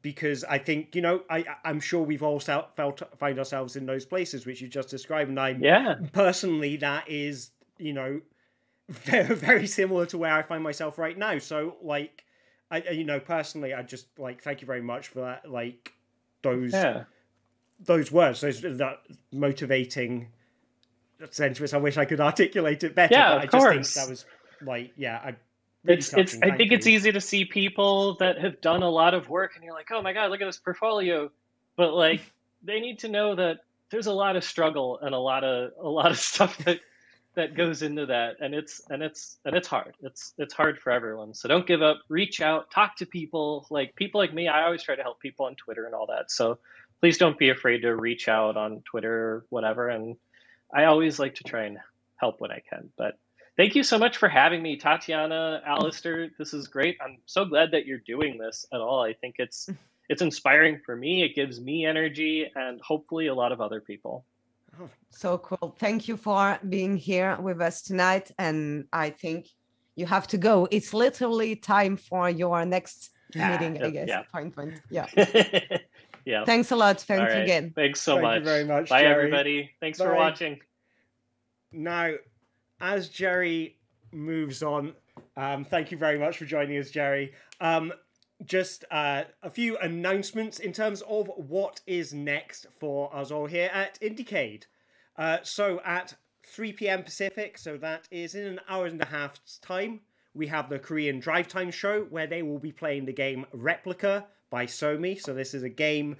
S1: because I think, you know, I'm sure we've all find ourselves in those places which you just described, and I'm personally, that is, you know, very, very similar to where I find myself right now. So like, you know, personally, I just like thank you very much for that, like those words, that motivating sentiments. I wish I could articulate it better.
S5: Yeah,
S1: but I
S5: of
S1: just
S5: course.
S1: think that was like,
S5: I think it's easy to see people that have done a lot of work and you're like, oh my God, look at this portfolio. But like, they need to know that there's a lot of struggle and a lot of stuff that goes into that. And it's hard. It's hard for everyone. So don't give up, reach out, talk to people like me. I always try to help people on Twitter and all that. So please don't be afraid to reach out on Twitter or whatever. And I always like to try and help when I can, but thank you so much for having me, Tatiana, Alistair. This is great. I'm so glad that you're doing this at all. I think it's inspiring for me. It gives me energy and hopefully a lot of other people.
S2: Oh, so cool. Thank you for being here with us tonight. And I think you have to go. It's literally time for your next meeting, I guess. Appointment. Yeah.
S5: Yeah.
S2: Thanks a lot. Thank you again.
S5: Thanks so much.
S1: Thank you very much.
S5: Bye,
S1: Jerry.
S5: everybody. Thanks for watching.
S1: Now, as Jerry moves on, Thank you very much for joining us, Jerry. Just a few announcements in terms of what is next for us all here at IndieCade. So at 3 p.m. Pacific, so that is in an hour and a half's time, we have the Korean Drive Time show where they will be playing the game Replica by Somi. So this is a game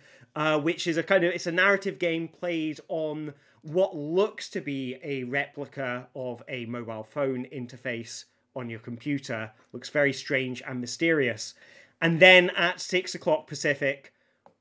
S1: which is it's a narrative game played on what looks to be a replica of a mobile phone interface on your computer. Looks very strange and mysterious. And then at 6 o'clock Pacific,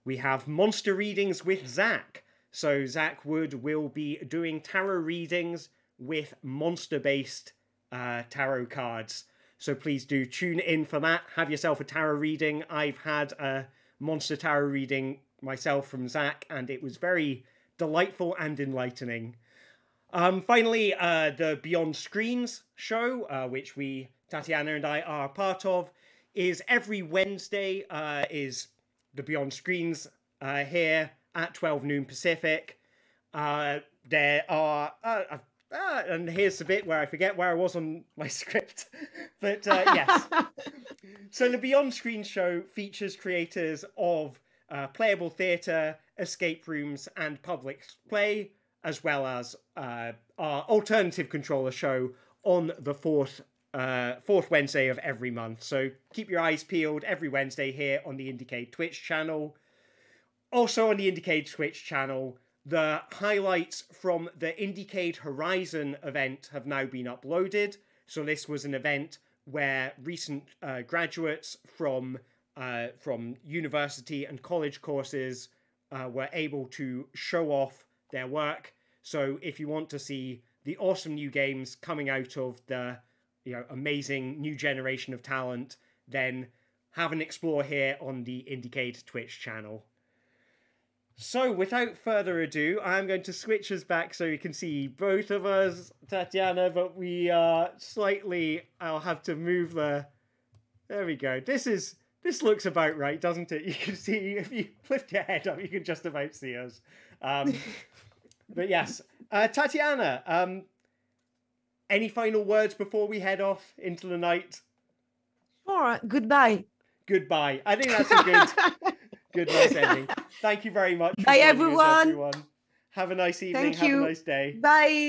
S1: we have Monster Readings with Zach. So Zach Wood will be doing tarot readings with monster-based tarot cards. So please do tune in for that. Have yourself a tarot reading. I've had a monster tarot reading myself from Zach, and it was very delightful and enlightening. Finally, the Beyond Screens show, which Tatiana and I are part of, is every Wednesday, is the Beyond Screens here at 12 noon Pacific. There are... and here's the bit where I forget where I was on my script. But yes. So the Beyond Screen show features creators of playable theatre, escape rooms, and public play, as well as our alternative controller show on the fourth Wednesday of every month. So keep your eyes peeled every Wednesday here on the IndieCade Twitch channel. Also on the IndieCade Twitch channel, the highlights from the IndieCade Horizon event have now been uploaded. So this was an event where recent graduates from university and college courses were able to show off their work. So if you want to see the awesome new games coming out of the amazing new generation of talent, then have an explore here on the IndieCade Twitch channel. So without further ado, I'm going to switch us back so you can see both of us, Tatiana, but we are I'll have to move there we go. This looks about right, doesn't it? You can see, if you lift your head up, you can just about see us. But yes, Tatiana, any final words before we head off into the night?
S2: Sure. Goodbye.
S1: Goodbye. I think that's a good nice ending. Thank you very much.
S2: Bye, everyone.
S1: Have a nice evening.
S2: Thank you.
S1: Have a nice day.
S2: Bye.